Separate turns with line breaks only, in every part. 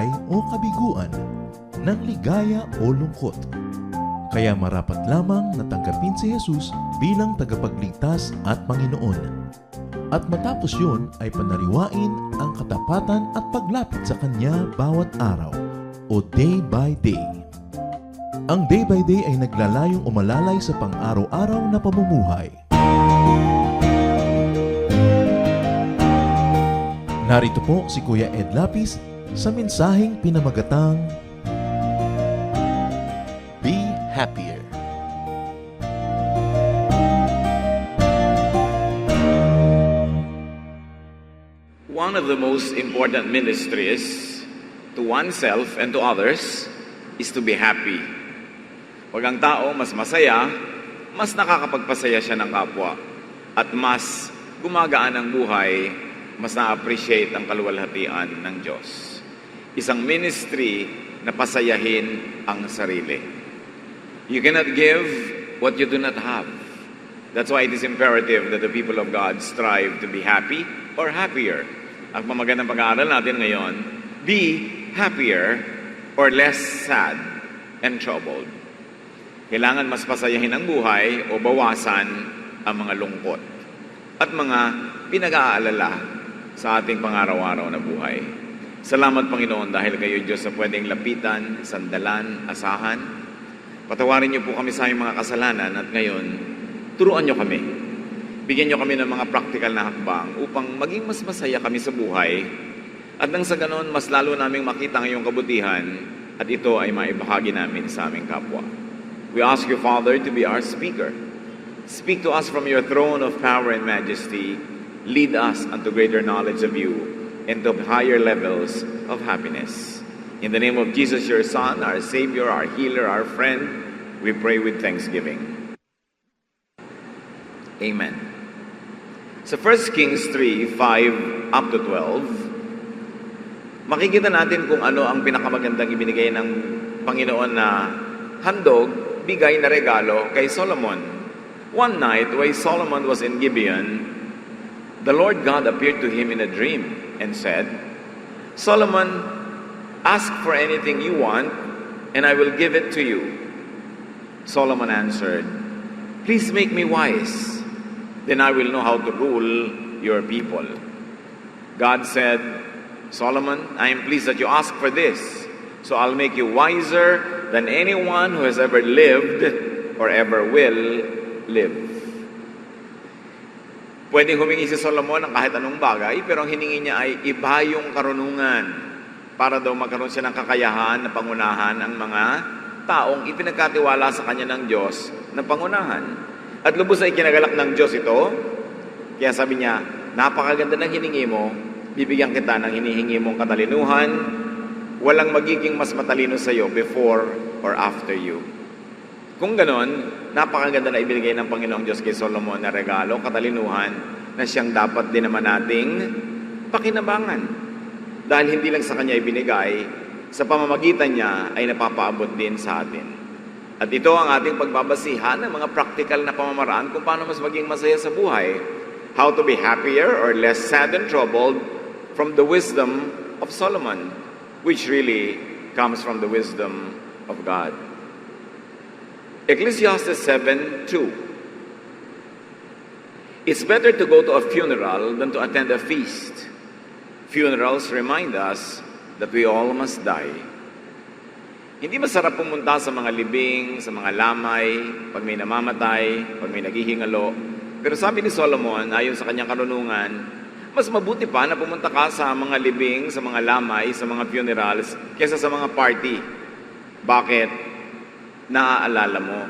buhay o kabiguan, ng ligaya o lungkot. Kaya marapat lamang na tanggapin si Jesus bilang tagapagligtas at Panginoon. At matapos yun ay panariwain ang katapatan at paglapit sa Kanya bawat araw o day by day. Ang day by day ay naglalayong umalalay sa pang-araw-araw na pamumuhay. Narito po si Kuya Ed Lapis sa mensaheng pinamagatang Be Happier.
One of the most important ministries to oneself and to others is to be happy. Pag ang tao mas masaya, mas nakakapagpasaya siya ng kapwa at mas gumagaan ang buhay, mas na-appreciate ang kaluwalhatian ng Diyos. Isang ministry na pasayahin ang sarili. You cannot give what you do not have. That's why it is imperative that the people of God strive to be happy or happier. Ang pamagandang pag-aaral natin ngayon, be happier or less sad and troubled. Kailangan mas pasayahin ang buhay o bawasan ang mga lungkot at mga pinag-aalala sa ating pang-araw-araw na buhay. Salamat, Panginoon, dahil kayo, Diyos, sa pwedeng lapitan, sandalan, asahan. Patawarin niyo po kami sa aming mga kasalanan at ngayon, turuan niyo kami. Bigyan niyo kami ng mga practical na hakbang upang maging mas masaya kami sa buhay at nang sa ganon, mas lalo naming makita ang iyong kabutihan at ito ay maibahagi namin sa aming kapwa. We ask you, Father, to be our speaker. Speak to us from your throne of power and majesty. Lead us unto greater knowledge of you and to higher levels of happiness. In the name of Jesus, your Son, our Savior, our healer, our friend, we pray with thanksgiving. Amen. Sa 1 Kings 3:5 up to 12, makikita natin kung ano ang pinakamagandang ibinigay ng Panginoon na handog, bigay na regalo kay Solomon. One night, while Solomon was in Gibeon, the Lord God appeared to him in a dream and said, Solomon, ask for anything you want, and I will give it to you. Solomon answered, please make me wise, then I will know how to rule your people. God said, Solomon, I am pleased that you ask for this, so I'll make you wiser than anyone who has ever lived or ever will live. Pwedeng humingi si Solomon ng kahit anong bagay, pero ang hiningi niya ay iba yung karunungan para daw magkaroon siya ng kakayahan na pangunahan ang mga taong ipinagkatiwala sa kanya ng Diyos na pangunahan. At lubos na ikinagalak ng Diyos ito, kaya sabi niya, napakaganda ng hiningi mo, bibigyan kita ng hinihingi mong katalinuhan, walang magiging mas matalino sa iyo before or after you. Kung ganon, napakaganda na ibinigay ng Panginoong Diyos kay Solomon na regalo, katalinuhan, na siyang dapat din naman nating pakinabangan. Dahil hindi lang sa kanya ibinigay, sa pamamagitan niya ay napapaabot din sa atin. At ito ang ating pagbabasihan ng mga practical na pamamaraan kung paano mas maging masaya sa buhay. How to be happier or less sad and troubled from the wisdom of Solomon, which really comes from the wisdom of God. Ecclesiastes 7:2. It's better to go to a funeral than to attend a feast. Funerals remind us that we all must die. Hindi masarap pumunta sa mga libing, sa mga lamay, pag may namamatay, pag may naghihingalo. Pero sabi ni Solomon, ayon sa kanyang karunungan, mas mabuti pa na pumunta ka sa mga libing, sa mga lamay, sa mga funerals, kaysa sa mga party. Bakit? Naaalala mo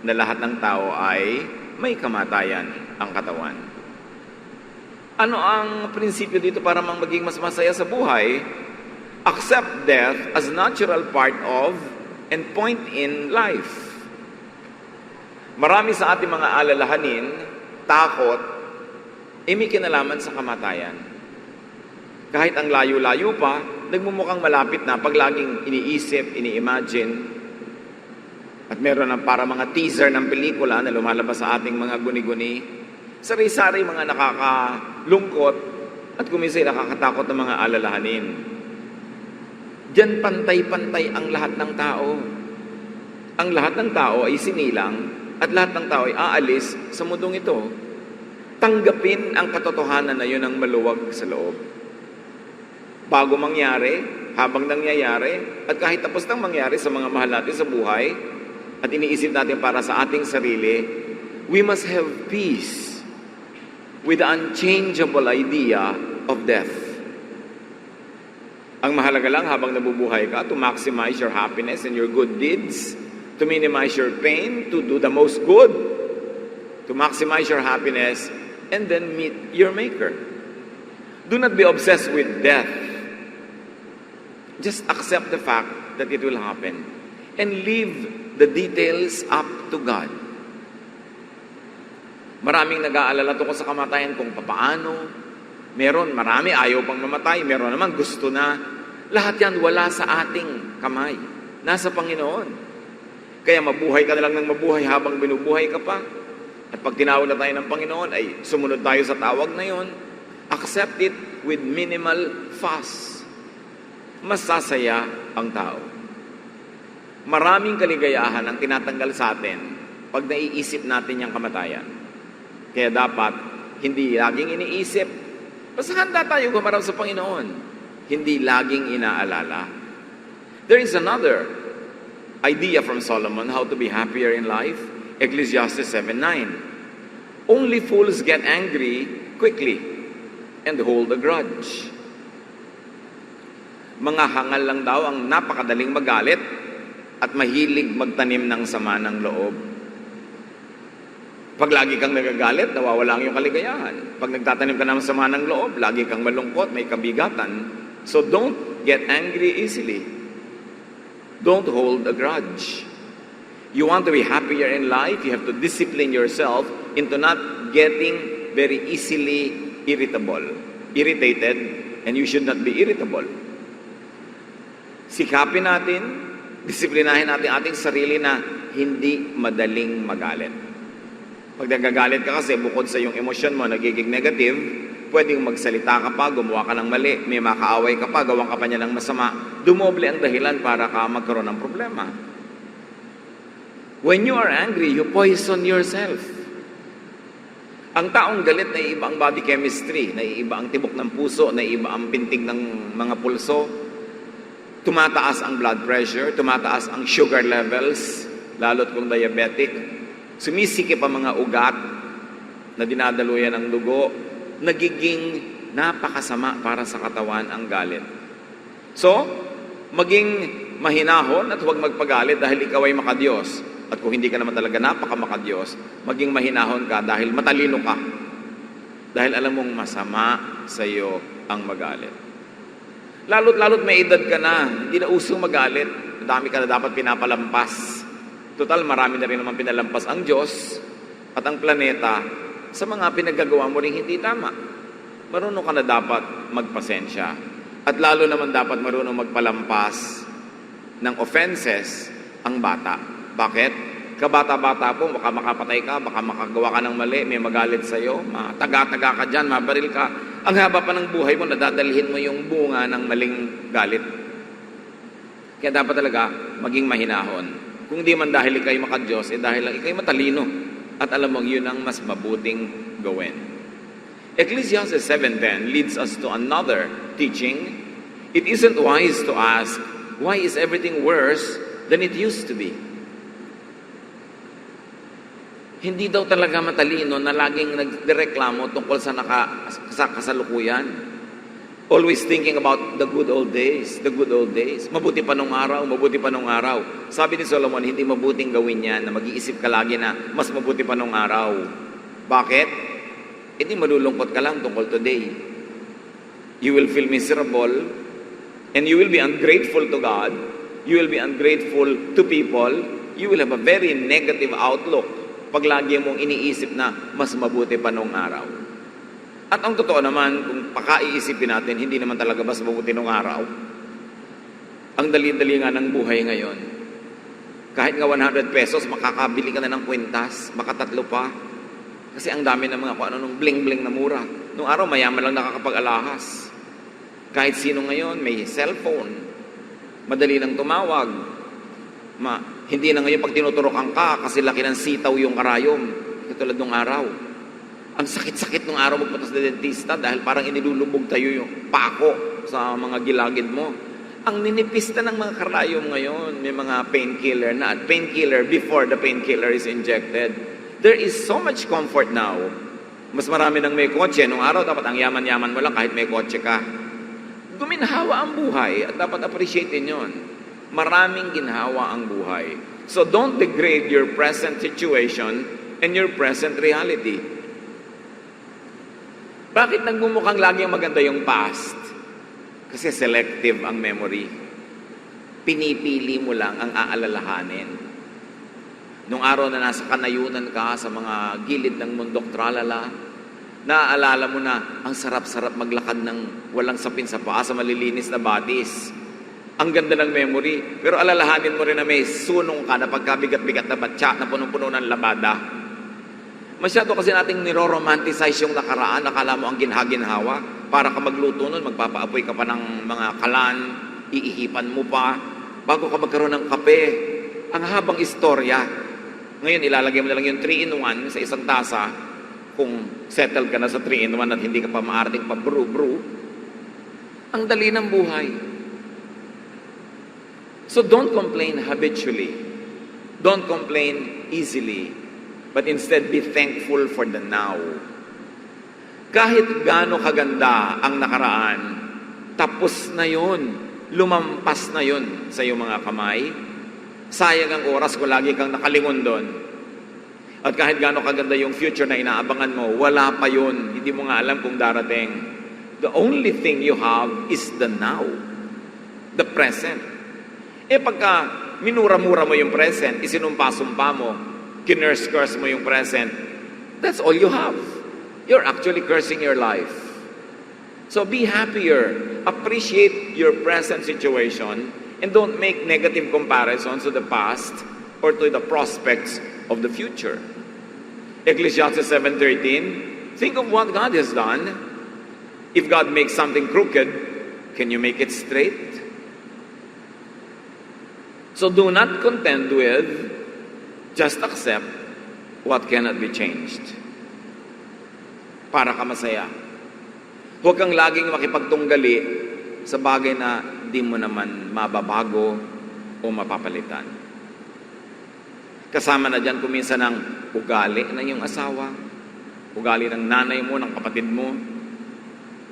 na lahat ng tao ay may kamatayan ang katawan. Ano ang prinsipyo dito para maging mas masaya sa buhay? Accept death as a natural part of and point in life. Marami sa ating mga alalahanin, takot, may kinalaman sa kamatayan. Kahit ang layo-layo pa, nagmumukhang malapit na pag laging iniisip, ini-imagine. At meron ng para mga teaser ng pelikula na lumalabas sa ating mga guni-guni. Sari-sari mga nakakalungkot at kuminsan nakakatakot ng mga alalahanin. Diyan pantay-pantay ang lahat ng tao. Ang lahat ng tao ay sinilang at lahat ng tao ay aalis sa mundong ito. Tanggapin ang katotohanan na yun ang maluwag sa loob. Bago mangyari, habang nangyayari, at kahit tapos nang mangyari sa mga mahal natin sa buhay, at iniisip natin para sa ating sarili, we must have peace with the unchangeable idea of death. Ang mahalaga lang habang nabubuhay ka, to maximize your happiness and your good deeds, to minimize your pain, to do the most good, to maximize your happiness, and then meet your Maker. Do not be obsessed with death. Just accept the fact that it will happen and leave the details up to God. Maraming nag-aalala tungkol sa kamatayan kung papaano. Marami ayaw pang mamatay. Meron naman gusto na. Lahat yan wala sa ating kamay. Nasa Panginoon. Kaya mabuhay ka na lang ng mabuhay habang binubuhay ka pa. At pag tinawag na tayo ng Panginoon, ay sumunod tayo sa tawag na yon. Accept it with minimal fuss. Masasaya ang tao. Maraming kaligayahan ang tinatanggal sa atin pag naiisip natin yung kamatayan. Kaya dapat hindi laging iniisip. Basta handa tayo gumarap sa Panginoon. Hindi laging inaalala. There is another idea from Solomon how to be happier in life. Ecclesiastes 7:9. Only fools get angry quickly and hold a grudge. Mga hangal lang daw ang napakadaling magalit at mahilig magtanim ng sama ng loob. Pag lagi kang nagagalit, nawawala ang iyong kaligayahan. Pag nagtatanim ka ng sama ng loob, lagi kang malungkot, may kabigatan. So don't get angry easily. Don't hold a grudge. You want to be happier in life, you have to discipline yourself into not getting very easily irritated, and you should not be irritable. Sikapin natin, disiplinahin natin ating sarili na hindi madaling magalit. Pag nagagalit ka kasi, bukod sa yung emosyon mo nagiging negative, pwedeng magsalita ka pa, gumawa ka ng mali, may makaaway ka pa, gawang ka pa niya ng masama, dumoble ang dahilan para ka magkaroon ng problema. When you are angry, you poison yourself. Ang taong galit, naiiba ang body chemistry, naiiba ang tibok ng puso, naiiba ang pintig ng mga pulso, tumataas ang blood pressure, tumataas ang sugar levels, lalo't kung diabetic, sumisikip ang mga ugat na dinadaluyan ng dugo, nagiging napakasama para sa katawan ang galit. So, maging mahinahon at huwag magpagalit dahil ikaw ay makadiyos. At kung hindi ka naman talaga napakamakadiyos, maging mahinahon ka dahil matalino ka. Dahil alam mong masama sa iyo ang magalit. Lalo't may edad ka na, hindi na usong magalit. Dami ka na dapat pinapalampas. Total, marami na rin naman pinalampas ang Diyos at ang planeta sa mga pinagagawa mo rin hindi tama. Marunong ka na dapat magpasensya. At lalo naman dapat marunong magpalampas ng offenses ang bata. Bakit? Kabata-bata po, baka makapatay ka, baka makagawa ka ng mali, may magalit sa'yo, mataga-taga ka dyan, mabaril ka. Ang haba pa ng buhay mo, nadadalhin mo yung bunga ng maling galit. Kaya dapat talaga maging mahinahon. Kung di man dahil ikaw'y makadiyos, dahil lang ikaw'y matalino. At alam mong yun ang mas mabuting gawin. Ecclesiastes 7:10 leads us to another teaching. It isn't wise to ask, why is everything worse than it used to be? Hindi daw talaga matalino na laging nagreklamo tungkol sa kasalukuyan. Always thinking about the good old days, the good old days. Mabuti pa nung araw, mabuti pa nung araw. Sabi ni Solomon, hindi mabuting gawin yan na mag-iisip ka lagi na mas mabuti pa nung araw. Bakit? Hindi malulungkot ka lang tungkol today. You will feel miserable and you will be ungrateful to God. You will be ungrateful to people. You will have a very negative outlook pag lagi mong iniisip na mas mabuti pa nung araw. At ang totoo naman, kung pakaiisipin natin, hindi naman talaga mas mabuti nung araw. Ang dali-dali nga ng buhay ngayon. Kahit nga 100 pesos, makakabili ka na ng kwintas, makatatlo pa. Kasi ang dami ng mga kung ano nung bling-bling na mura. Nung araw, mayaman lang nakakapag-alahas. Kahit sino ngayon, may cellphone. Madali lang tumawag. Hindi na ngayon pag tinuturokan ka kasi laki ng sitaw yung karayom. Katulad nung araw. Ang sakit-sakit nung araw magpunta sa dentista dahil parang inilulubog tayo yung pako sa mga gilagid mo. Ang ninipis na ng mga karayom ngayon, may mga painkiller na. At painkiller before the painkiller is injected. There is so much comfort now. Mas marami nang may kotse. Nung araw, dapat ang yaman-yaman mo lang kahit may kotse ka. Guminhawa ang buhay at dapat appreciatein yon. Maraming ginhawa ang buhay. So don't degrade your present situation and your present reality. Bakit nagmumukhang laging maganda yung past? Kasi selective ang memory. Pinipili mo lang ang aalalahanin. Nung araw na nasa kanayunan ka sa mga gilid ng mundok tralala, naaalala mo na ang sarap-sarap maglakad ng walang sapin sa paa sa malilinis na batis. Ang ganda ng memory. Pero alalahanin mo rin na may sunong ka na pagkabigat-bigat na batya na punong-puno ng labada. Masyado kasi nating niro-romanticize yung nakaraan. Akala mo ang ginhaginhawa. Para ka magluto nun, magpapaapoy ka pa ng mga kalan, iihipan mo pa, bago ka magkaroon ng kape. Ang habang istorya. Ngayon, ilalagay mo na lang yung 3-in-1 sa isang tasa. Kung settled ka na sa 3-in-1 at hindi ka pa maarating pa brew. Ang dali ng buhay. So don't complain habitually. Don't complain easily. But instead, be thankful for the now. Kahit gaano kaganda ang nakaraan, tapos na yon, lumampas na yon sa iyong mga kamay. Sayang ang oras kung lagi kang nakalingon doon. At kahit gaano kaganda yung future na inaabangan mo, wala pa yon. Hindi mo nga alam kung darating. The only thing you have is the now. The present. Pagka minura-mura mo yung present, isinumpa-sumpa mo, kinurse-curse mo yung present, that's all you have. You're actually cursing your life. So be happier. Appreciate your present situation and don't make negative comparisons to the past or to the prospects of the future. Ecclesiastes 7:13, think of what God has done. If God makes something crooked, can you make it straight? So do not contend with, just accept what cannot be changed. Para ka masaya. Huwag kang laging makipagtunggali sa bagay na di mo naman mababago o mapapalitan. Kasama na dyan kuminsan ng ugali ng iyong asawa, ugali ng nanay mo, ng kapatid mo,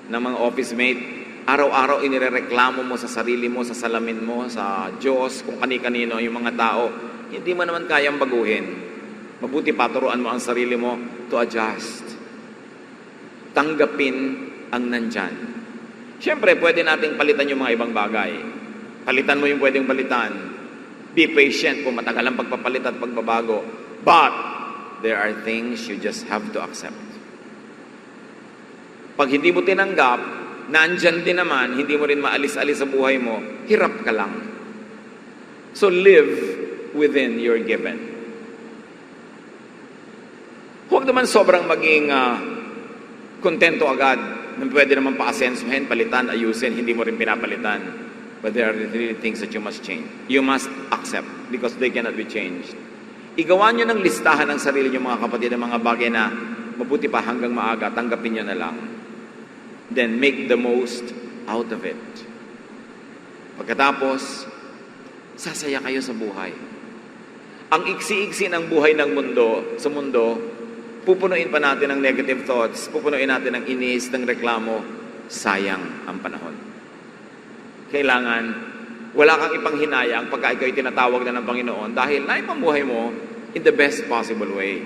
ng mga office mate. Araw-araw inirereklamo mo sa sarili mo, sa salamin mo, sa Diyos, kung kani-kanino yung mga tao. Hindi mo naman kayang baguhin. Mabuti paturuan mo ang sarili mo to adjust. Tanggapin ang nandyan. Siyempre, pwede nating palitan yung mga ibang bagay. Palitan mo yung pwedeng palitan. Be patient kung matagal ang pagpapalit at pagbabago. But, there are things you just have to accept. Pag hindi mo tinanggap, nandyan din naman, hindi mo rin maalis-alis sa buhay mo, hirap ka lang. So, live within your given. Huwag naman sobrang maging kontento agad na pwede naman pa-asensuhin, palitan, ayusin, hindi mo rin pinapalitan. But there are really things that you must change. You must accept because they cannot be changed. Igawa nyo ng listahan ng sarili nyo mga kapatid ng mga bagay na mabuti pa hanggang maaga, tanggapin nyo na lang. Then make the most out of it. Pagkatapos, sasaya kayo sa buhay. Ang iksi-iksi ng buhay ng mundo, sa mundo, pupunuin pa natin ng negative thoughts, pupunuin natin ng inis, ng reklamo, sayang ang panahon. Kailangan, wala kang ipanghinayang pagka ikaw tinatawag na ng Panginoon dahil naipamuhay mo in the best possible way.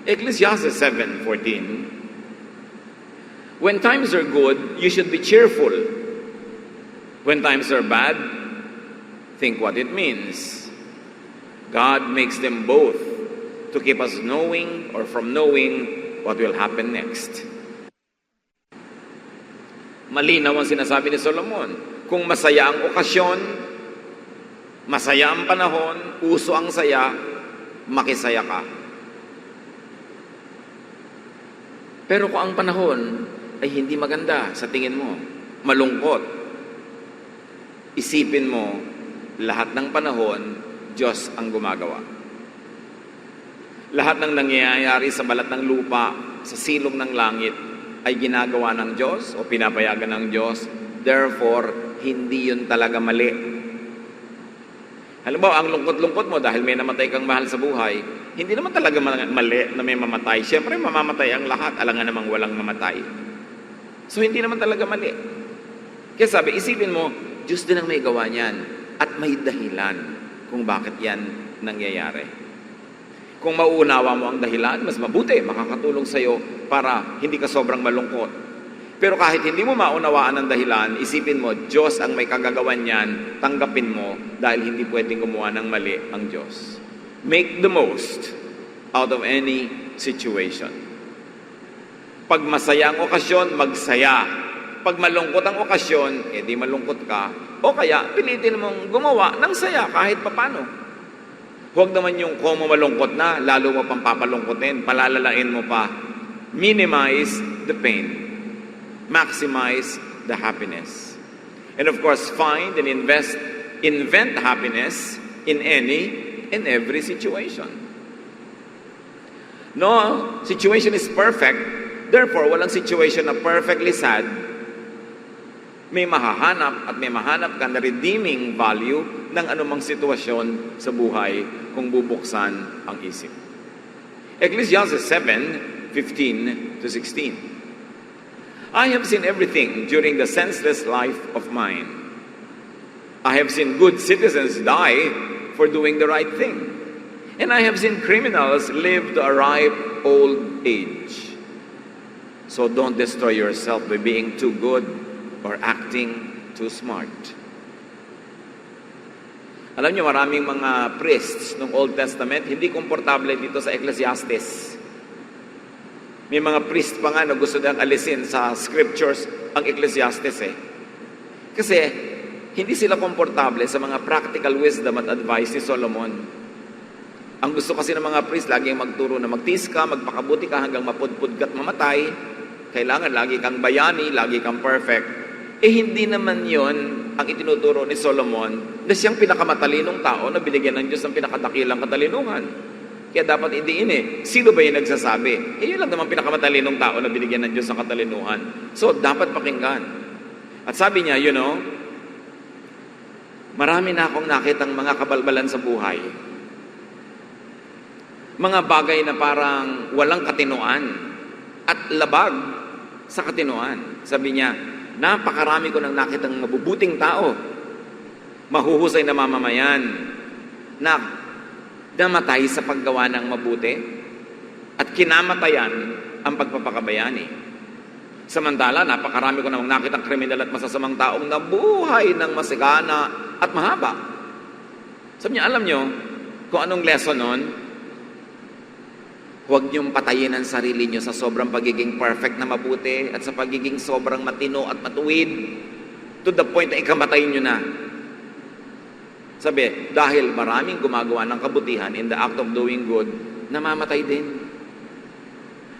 Ecclesiastes 7:14, when times are good, you should be cheerful. When times are bad, think what it means. God makes them both to keep us knowing or from knowing what will happen next. Malinaw ang sinasabi ni Solomon. Kung masaya ang okasyon, masaya ang panahon, uso ang saya, makisaya ka. Pero kung ang panahon ay hindi maganda sa tingin mo, malungkot, isipin mo, lahat ng panahon, Diyos ang gumagawa. Lahat ng nangyayari sa balat ng lupa, sa silong ng langit, ay ginagawa ng Diyos o pinapayagan ng Diyos. Therefore, hindi yun talaga mali. Halimbawa, ang lungkot-lungkot mo dahil may namatay kang mahal sa buhay, hindi naman talaga mali na may mamatay. Siyempre, mamamatay ang lahat, alangan namang walang mamatay. So, hindi naman talaga mali. Kaya sabi, isipin mo, Diyos din ang may gawa niyan at may dahilan kung bakit yan nangyayari. Kung mauunawa mo ang dahilan, mas mabuti, makakatulong sa'yo para hindi ka sobrang malungkot. Pero kahit hindi mo maunawaan ang dahilan, isipin mo, Diyos ang may kagagawan niyan, tanggapin mo dahil hindi pwedeng gumawa ng mali ang Diyos. Make the most out of any situation. Pag masaya ang okasyon, magsaya. Pag malungkot ang okasyon, di malungkot ka. O kaya, pilitin mong gumawa ng saya kahit papano. Huwag naman yung kung malungkot na, lalo mo pang papalungkotin, palalalain mo pa. Minimize the pain. Maximize the happiness. And of course, find and invent happiness in any and every situation. No situation is perfect. Therefore, walang situation na perfectly sad. May mahahanap at may mahanap ka na redeeming value ng anumang sitwasyon sa buhay kung bubuksan ang isip. Ecclesiastes 7:15-16. I have seen everything during the senseless life of mine. I have seen good citizens die for doing the right thing. And I have seen criminals live to a ripe old age. So don't destroy yourself by being too good or acting too smart. Alam niyo, maraming mga priests ng Old Testament, hindi komportable dito sa Ecclesiastes. May mga priest pa nga na gusto nilang alisin sa scriptures ang Ecclesiastes Kasi hindi sila komportable sa mga practical wisdom at advice ni Solomon. Ang gusto kasi ng mga priest, laging magturo na magtiis ka, magpakabuti ka hanggang mapudpud ka't mamatay. Kailangan lagi kang bayani, lagi kang perfect. Hindi naman yon ang itinuturo ni Solomon na siyang pinakamatalinong tao na binigyan ng Diyos ng pinakadakilang katalinuhan. Kaya dapat idiin sino ba yung nagsasabi? Yun lang naman pinakamatalinong tao na binigyan ng Diyos ng katalinuhan. So, dapat pakinggan. At sabi niya, marami na akong nakitang mga kabalbalan sa buhay. Mga bagay na parang walang katinoan at labag sa katinoan. Sabi niya, napakarami ko nang nakitang mabubuting tao, mahuhusay na mamamayan, na namatay sa paggawa ng mabuti at kinamatayan ang pagpapakabayani. Samantala, napakarami ko namang nakitang kriminal at masasamang taong nabuhay ng masigana at mahaba. Sabi niya, alam niyo kung anong lesson nun? Huwag niyong patayin ang sarili niyo sa sobrang pagiging perfect na mabuti at sa pagiging sobrang matino at matuwid to the point na ikamatayin niyo na. Sabi, dahil maraming gumagawa ng kabutihan in the act of doing good, namamatay din.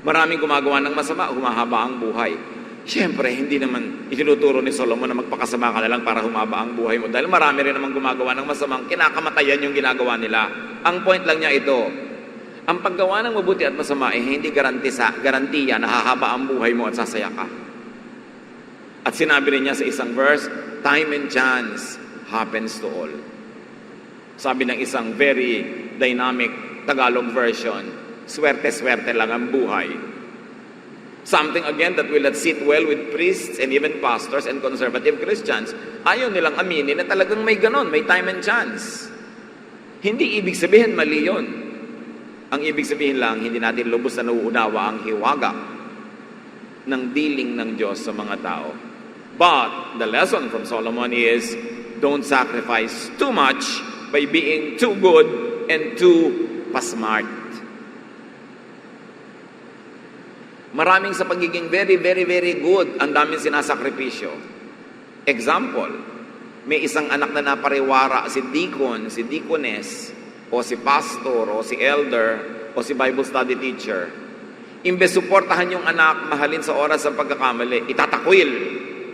Maraming gumagawa ng masama, humahaba ang buhay. Siyempre, hindi naman itinuturo ni Solomon na magpakasama ka na lang para humaba ang buhay mo. Dahil marami rin naman gumagawa ng masamang kinakamatayan yung ginagawa nila. Ang point lang niya ito, ang paggawa ng mabuti at masama hindi garantiya na hahaba ang buhay mo at sasaya ka. At sinabi rin niya sa isang verse, time and chance happens to all. Sabi ng isang very dynamic Tagalog version, swerte-swerte lang ang buhay. Something again that will not sit well with priests and even pastors and conservative Christians. Ayaw nilang aminin na talagang may ganon, may time and chance. Hindi ibig sabihin mali yun. Ang ibig sabihin lang, hindi natin lubos na nauunawa ang hiwaga ng dealing ng Diyos sa mga tao. But the lesson from Solomon is, don't sacrifice too much by being too good and too pasmart. Maraming sa pagiging very, very, very good, ang daming sinasakripisyo. Example, may isang anak na napariwara, si deacon, si deaconess, o si pastor, o si elder, o si Bible study teacher. Imbes suportahan yung anak, mahalin sa oras ng pagkakamali, itatakwil,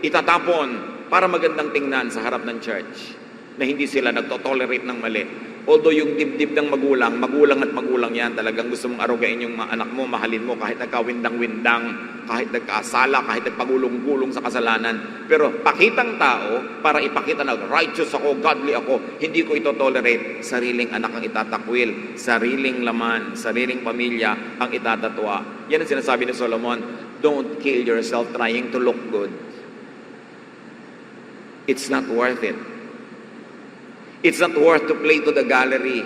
itatapon, para magandang tingnan sa harap ng church na hindi sila nagtotolerate ng mali. Although yung dibdib ng magulang at magulang yan, talagang gusto mong arugain yung mga anak mo, mahalin mo kahit nagkawindang-windang, kahit nagkasala, kahit nagpagulong-gulong sa kasalanan. Pero pakitang tao, para ipakita na righteous ako, godly ako, hindi ko ito tolerate. Sariling anak ang itatakwil, sariling laman, sariling pamilya ang itatatwa. Yan ang sinasabi ni Solomon, don't kill yourself trying to look good. It's not worth it. It's not worth to play to the gallery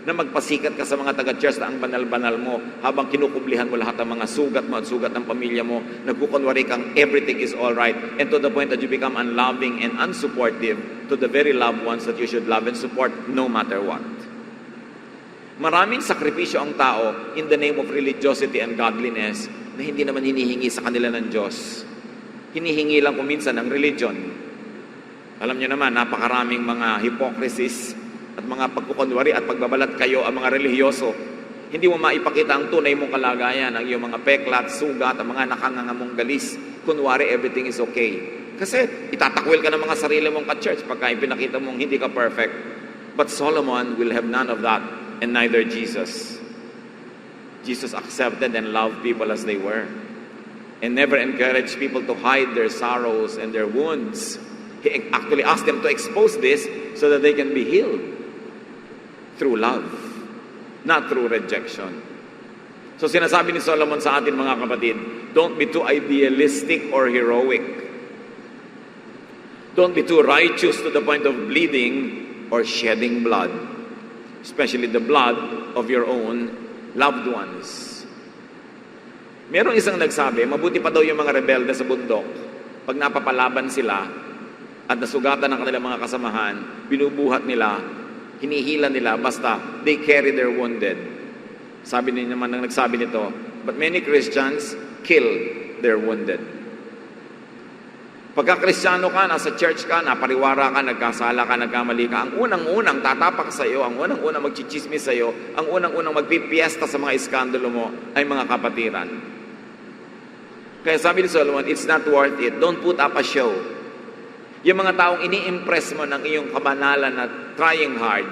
na magpasikat ka sa mga taga-church na ang banal-banal mo habang kinukublihan mo lahat ng mga sugat mo at sugat ng pamilya mo, nagkukunwari kang everything is alright, and to the point that you become unloving and unsupportive to the very loved ones that you should love and support no matter what. Maraming sakripisyo ang tao in the name of religiosity and godliness na hindi naman hinihingi sa kanila ng Diyos. Hinihingi lang kuminsan ng religion. Alam niyo naman, napakaraming mga hypocrisies at mga pagkukunwari at pagbabalat kayo ang mga relihiyoso. Hindi mo maipakita ang tunay mong kalagayan, ang iyong mga peklat, sugat, ang mga nakangangamong galis. Kunwari, everything is okay. Kasi itatakwil ka ng mga sarili mong ka-church pagka ipinakita mong hindi ka perfect. But Solomon will have none of that, and neither Jesus. Jesus accepted and loved people as they were, and never encouraged people to hide their sorrows and their wounds. He actually asked them to expose this so that they can be healed through love, not through rejection. So sinasabi ni Solomon sa atin mga kapatid, don't be too idealistic or heroic. Don't be too righteous to the point of bleeding or shedding blood, especially the blood of your own loved ones. Merong isang nagsabi, mabuti pa daw yung mga rebelde sa bundok pag napapalaban sila at nasugatan ng kanilang mga kasamahan, binubuhat nila, hinihila nila, basta they carry their wounded. Sabi din naman ng nagsabi nito, but many Christians kill their wounded. Pagka Kristiyano ka, nasa church ka, napariwara ka, nagkasala ka, nagkamali ka, ang unang-unang tatapak sa iyo, ang unang-unang magchichismis sa iyo, ang unang-unang magpipiesta sa mga iskandalo mo ay mga kapatiran. Kaya sabi ni Solomon, it's not worth it. Don't put up a show. Yung mga taong ini-impress mo ng iyong kabanalan na trying hard,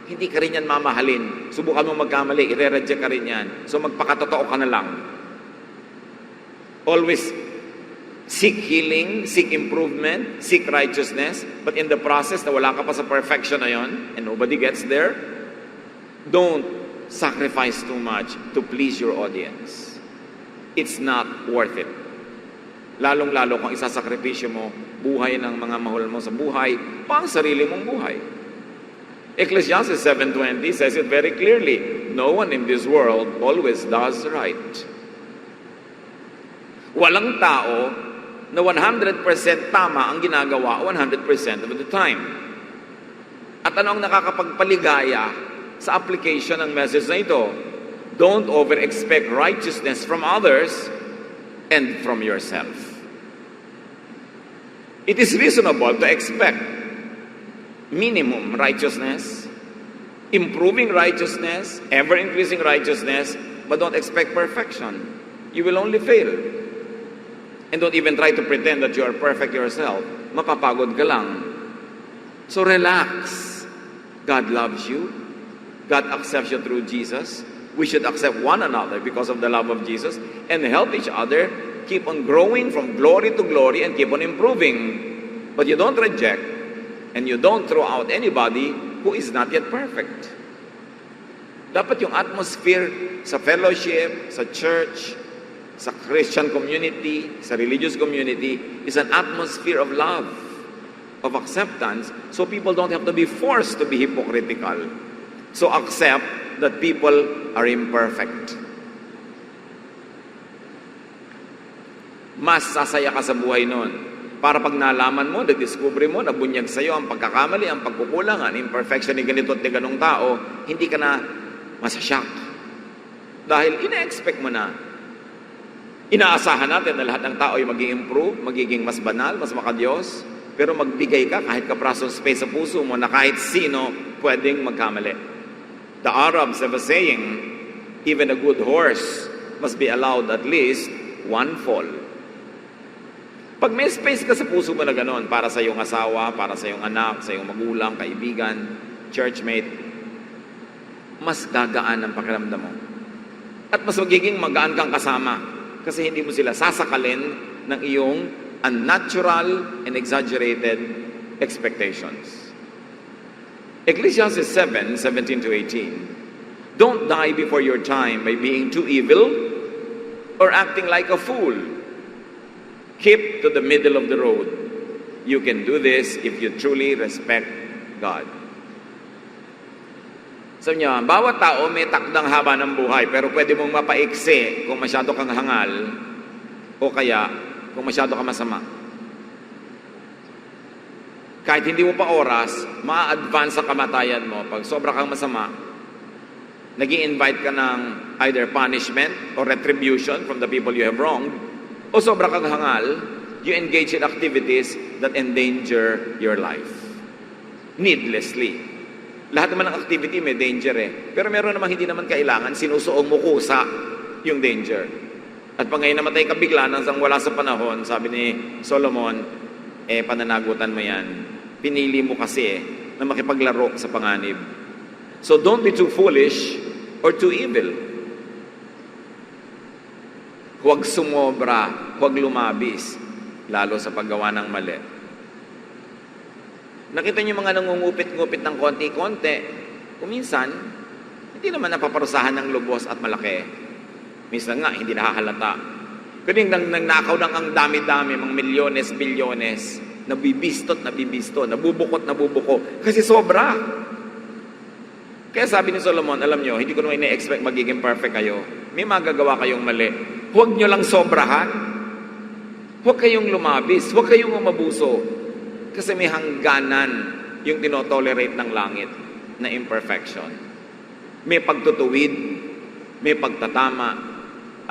hindi ka rin yan mamahalin. Subukan mo magkamali, i-reject ka rin yan. So magpakatotoo ka na lang. Always seek healing, seek improvement, seek righteousness, but in the process na wala ka pa sa perfection na yon, and nobody gets there, don't sacrifice too much to please your audience. It's not worth it. Lalong-lalo kung isasakripisyo mo buhay ng mga mahal mo sa buhay o ang sarili mong buhay. Ecclesiastes 7:20 says it very clearly, no one in this world always does right. Walang tao na 100% tama ang ginagawa 100% of the time. At ano ang nakakapagpaligaya sa application ng message na ito? Don't over-expect righteousness from others and from yourself. It is reasonable to expect minimum righteousness, improving righteousness, ever-increasing righteousness, but don't expect perfection. You will only fail. And don't even try to pretend that you are perfect yourself. Mapapagod ka lang. So relax. God loves you. God accepts you through Jesus. We should accept one another because of the love of Jesus and help each other keep on growing from glory to glory and keep on improving. But you don't reject and you don't throw out anybody who is not yet perfect. Dapat yung atmosphere sa fellowship, sa church, sa Christian community, sa religious community is an atmosphere of love, of acceptance, so people don't have to be forced to be hypocritical. So accept that people are imperfect. Mas sasaya ka sa buhay nun. Para pag nalaman mo, na-discover mo, nabunyag sa'yo ang pagkakamali, ang pagkukulang, ang imperfection ni ganito at ni ganong tao, hindi ka na masasyak. Dahil ina-expect mo na. Inaasahan natin na lahat ng tao ay mag-i-improve, magiging mas banal, mas makadiyos, pero magbigay ka kahit kaprasong space sa puso mo na kahit sino pwedeng magkamali. The Arabs have a saying, even a good horse must be allowed at least one fall. Pag may space ka sa puso mo na ganon, para sa iyong asawa, para sa iyong anak, sa iyong magulang, kaibigan, churchmate, mas gagaan ang pakiramdam mo. At mas magiging magaan kang kasama kasi hindi mo sila sasakalin ng iyong unnatural and exaggerated expectations. Ecclesiastes 7:17 to 18. Don't die before your time by being too evil or acting like a fool. Keep to the middle of the road. You can do this if you truly respect God. Sabi niya, bawat tao may takdang haba ng buhay, pero pwede mong mapaiksi kung masyado kang hangal o kaya kung masyado kang masama. Kahit hindi mo pa oras, ma-advance sa kamatayan mo. Pag sobra kang masama, nag-i-invite ka ng either punishment or retribution from the people you have wronged, o sobra kang hangal, you engage in activities that endanger your life. Needlessly. Lahat naman ng activity may danger Pero meron naman hindi naman kailangan, sinusuong mo kusa yung danger. At pag ngayon namatay ka bigla nang wala sa panahon, sabi ni Solomon, pananagutan mo yan. Pinili mo kasi na makipaglaro sa panganib. So don't be too foolish or too evil. Huwag sumobra, huwag lumabis, lalo sa paggawa ng mali. Nakita niyo mga nangungupit-ngupit ng konti-konti, kuminsan, hindi naman napaparusahan ng lubos at malaki. Minsan nga, hindi nakahalata. Pero yung nangnakaw ng ang dami-dami, mga milyones, bilyones, nabibisto, nabubuko, kasi sobra. Kaya sabi ni Solomon, alam nyo, hindi ko naman ina-expect magiging perfect kayo. May magagawa kayong mali. Huwag nyo lang sobrahan. Huwag kayong lumabis. Huwag kayong umabuso. Kasi may hangganan yung tinotolerate ng langit na imperfection. May pagtutuwid, may pagtatama,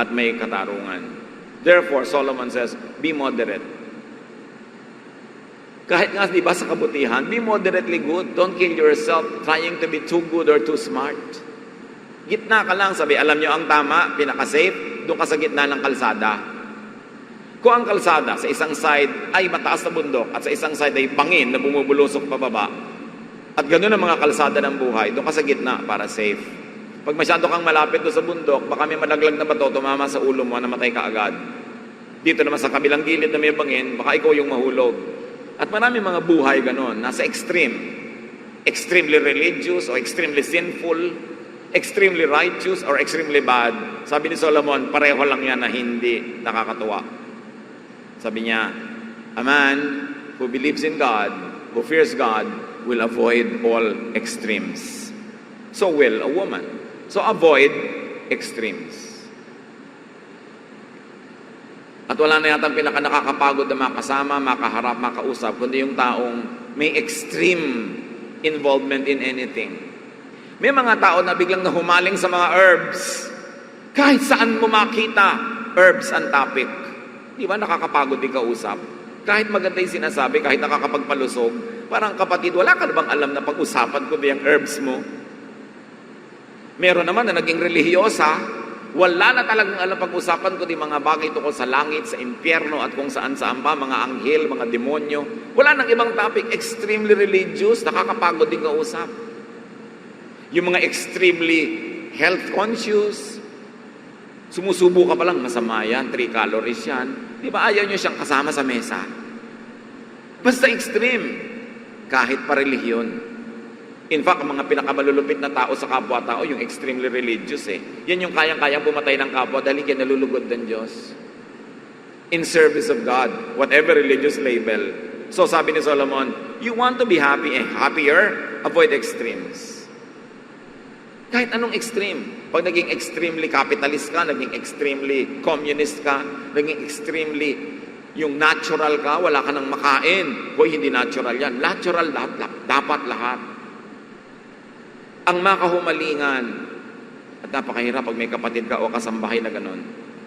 at may katarungan. Therefore, Solomon says, be moderate. Kahit nga, di ba, sa kabutihan, be moderately good. Don't kill yourself trying to be too good or too smart. Gitna ka lang, sabi, alam nyo ang tama, pinaka-safe, doon ka sa gitna ng kalsada. Kung ang kalsada sa isang side ay mataas na bundok at sa isang side ay bangin na bumubulusok pababa, at ganoon ang mga kalsada ng buhay, doon ka sa gitna para safe. Pag masyado kang malapit doon sa bundok, baka may malaglag na bato, tumama sa ulo mo, namatay ka agad. Dito naman sa kabilang gilid na may bangin, baka ikaw yung mahulog. At marami mga buhay ganoon, nasa extreme. Extremely religious or extremely sinful, extremely righteous or extremely bad. Sabi ni Solomon, pareho lang yan na hindi nakakatuwa. Sabi niya, a man who believes in God, who fears God, will avoid all extremes. So will a woman. So avoid extremes. At wala na yatang pinaka-nakakapagod na makasama, makaharap, makausap, kundi yung taong may extreme involvement in anything. May mga tao na biglang nahumaling sa mga herbs. Kahit saan mo makita, herbs ang topic. Di ba nakakapagod din kausap? Kahit maganda yung sinasabi, kahit nakakapagpalusog, parang kapatid, wala ka na bang alam na pag-usapan ko yung herbs mo? Meron naman na naging relihiyosa, wala na talagang alam pag-usapan ko mga bagay tungkol sa langit, sa impyerno, at kung saan-saan pa, mga anghel, mga demonyo. Wala nang ibang topic, extremely religious, nakakapagod din kausap. Yung mga extremely health conscious, sumusubo ka pa lang, masama yan, 3 calories yan. Di ba ayaw nyo siyang kasama sa mesa? Basta extreme, kahit pa relihiyon. In fact, ang mga pinakamalulupit na tao sa kapwa-tao, yung extremely religious Yan yung kayang-kayang pumatay ng kapwa dahil kinalulugod ng Diyos. In service of God, whatever religious label. So sabi ni Solomon, you want to be happy and happier, avoid extremes. Kahit anong extreme. Pag naging extremely capitalist ka, naging extremely communist ka, naging extremely yung natural ka, wala ka nang makain. Hoy, hindi natural yan. Natural dapat lahat. Ang makahumalingan, at napakahirap pag may kapatid ka o kasambahay na ganon,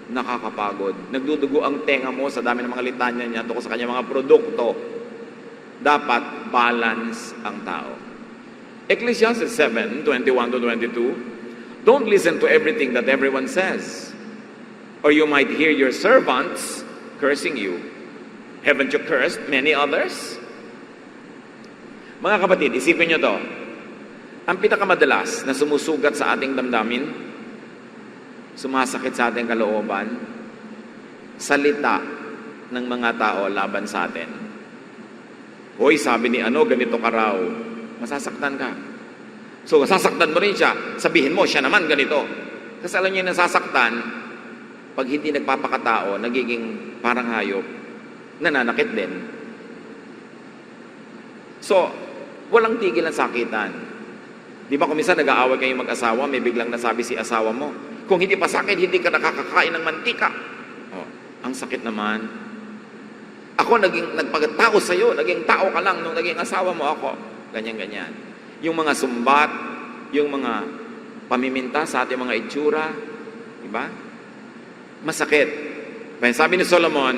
nakakapagod. Nagdudugo ang tenga mo sa dami ng mga litanya niya tungkol sa kanyang mga produkto. Dapat balance ang tao. Ecclesiastes 7:21-22, don't listen to everything that everyone says, or you might hear your servants cursing you. Haven't you cursed many others? Mga kapatid, isipin nyo to. Ang pinakamadalas na sumusugat sa ating damdamin, sumasakit sa ating kalooban, salita ng mga tao laban sa atin. Hoy, sabi ni ano, ganito ka raw. Masasaktan ka. So, sasaktan mo rin siya. Sabihin mo, siya naman ganito. Kasi alam niyo yung nasasaktan, pag hindi nagpapakatao, nagiging parang hayop, nananakit din. So, walang tigil ang sakitan. Di ba kung minsan nag-aaway kayong mag-asawa, may biglang nasabi si asawa mo, kung hindi pa sakit, hindi ka nakakakain ng mantika. Oh, ang sakit naman. Ako nagpagtao sa'yo, naging tao ka lang nung naging asawa mo ako. Ganyan-ganyan. Yung mga sumbat, yung mga pamiminta sa ating mga itsura, di ba? Masakit. Kaya sabi ni Solomon,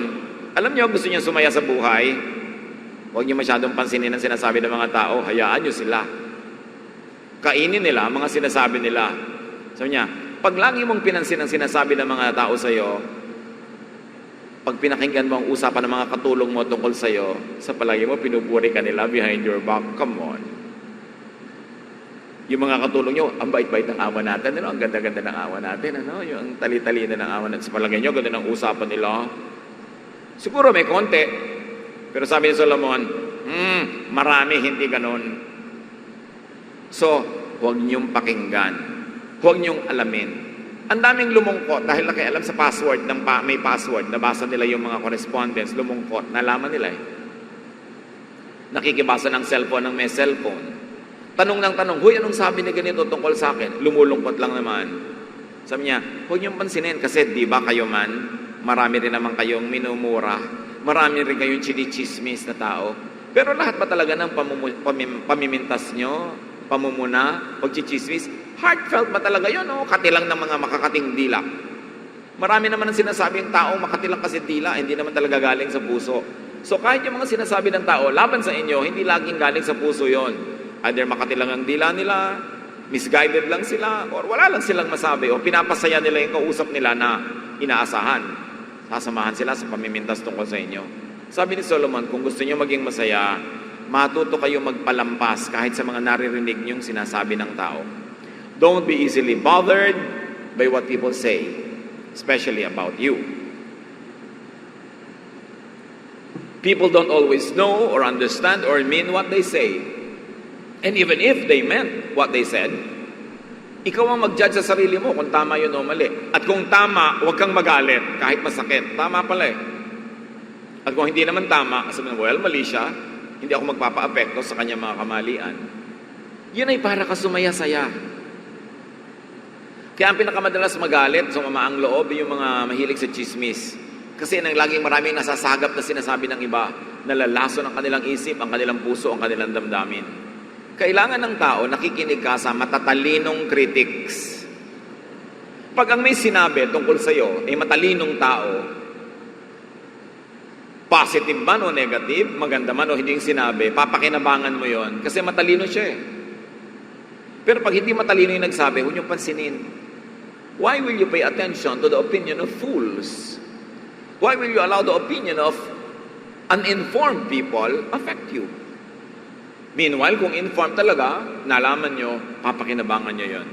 alam niyo, gusto niyo sumaya sa buhay, huwag niyo masyadong pansinin ang sinasabi ng mga tao, hayaan niyo sila. Kainin nila ang mga sinasabi nila. Sabi niya, pag lagi mong pinansin ang sinasabi ng mga tao sa'yo, pag pinakinggan mo ang usapan ng mga katulong mo tungkol sa'yo, sa palagi mo, pinupuri ka nila behind your back. Come on. Yung mga katulong nyo, ang bait-bait ng awa natin, ano? Ang ganda-ganda ng awa natin, ano? Yung tali-tali na ng awa natin. Sa palagay nyo, ganda ng usapan nila. Siguro may konti. Pero sabi ni Solomon, marami, hindi ganon. So, huwag niyong pakinggan. Huwag niyong alamin. Ang daming lumungkot dahil nakialam sa password, may password, nabasa nila yung mga correspondence, lumungkot, nalaman nila eh. Nakikibasa ng cellphone ng may cellphone. Tanong ng tanong, huy, anong sabi ni ganito tungkol sa akin? Lumulungkot lang naman. Sabi niya, huwag niyong pansinin kasi di ba kayo man, marami rin naman kayong minumura, marami rin kayong chinichismis na tao. Pero lahat ba talaga ng pamimintas nyo, pamumuna, pagchichismis, heartfelt ba talaga yun? O katilang ng mga makakating dila? Marami naman ang sinasabi ng tao, makatilang kasi dila, hindi naman talaga galing sa puso. So kahit yung mga sinasabi ng tao, laban sa inyo, hindi laging galing sa puso yon. Either makatilang ang dila nila, misguided lang sila, or wala lang silang masabi, o pinapasaya nila yung kausap nila na inaasahan. Sasamahan sila sa pamimintas tungkol sa inyo. Sabi ni Solomon, kung gusto niyo maging masaya, matuto kayo magpalampas kahit sa mga naririnig niyong sinasabi ng tao. Don't be easily bothered by what people say, especially about you. People don't always know or understand or mean what they say. And even if they meant what they said, ikaw ang mag-judge sa sarili mo kung tama yun o mali. At kung tama, huwag kang magalit kahit masakit. Tama pala eh. At kung hindi naman tama, sabi mo, well, mali siya, hindi ako magpapa-apekto sa kanyang mga kamalian. Yun ay para ka sumaya-saya. Kaya ang pinakamadalas magalit, sumama ang loob, yung mga mahilig sa chismis. Kasi nang laging maraming nasasagap na sinasabi ng iba, nalalaso ng kanilang isip, ang kanilang puso, ang kanilang damdamin. Kailangan ng tao, nakikinig ka sa matatalinong critics. Pag ang may sinabi tungkol sa iyo ay matalinong tao, positive man o negative, maganda man o hindi yung sinabi, papakinabangan mo yon kasi matalino siya eh. Pero pag hindi matalino yung nagsabi, huwag niyong pansinin. Why will you pay attention to the opinion of fools? Why will you allow the opinion of uninformed people affect you? Meanwhile, kung informed talaga, nalaman nyo, papakinabangan nyo yon.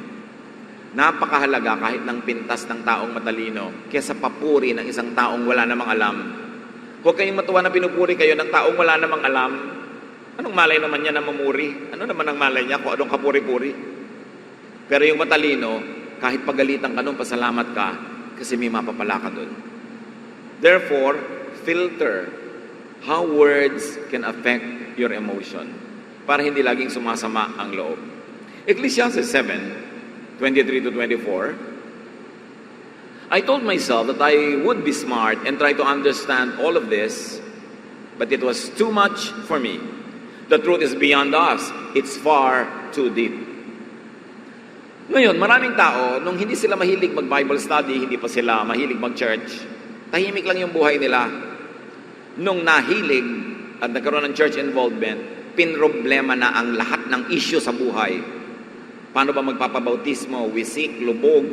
Napakahalaga kahit ng pintas ng taong matalino kaysa papuri ng isang taong wala namang alam. Huwag kayong matuwa na pinupuri kayo ng taong wala namang alam. Anong malay naman niya na mamuri? Ano naman ang malay niya kung anong kapuri-puri? Pero yung matalino, kahit pagalitan ka nun, pasalamat ka kasi may mapapala ka dun. Therefore, filter how words can affect your emotion para hindi laging sumasama ang loob. Ecclesiastes 7:23-24, I told myself that I would be smart and try to understand all of this, but it was too much for me. The truth is beyond us. It's far too deep. Ngayon, maraming tao, nung hindi sila mahilig mag-Bible study, hindi pa sila mahilig mag-church, tahimik lang yung buhay nila. Nung nahilig at nagkaroon ng church involvement, pinroblema na ang lahat ng issue sa buhay. Paano ba magpapabautismo, wisik, lubog,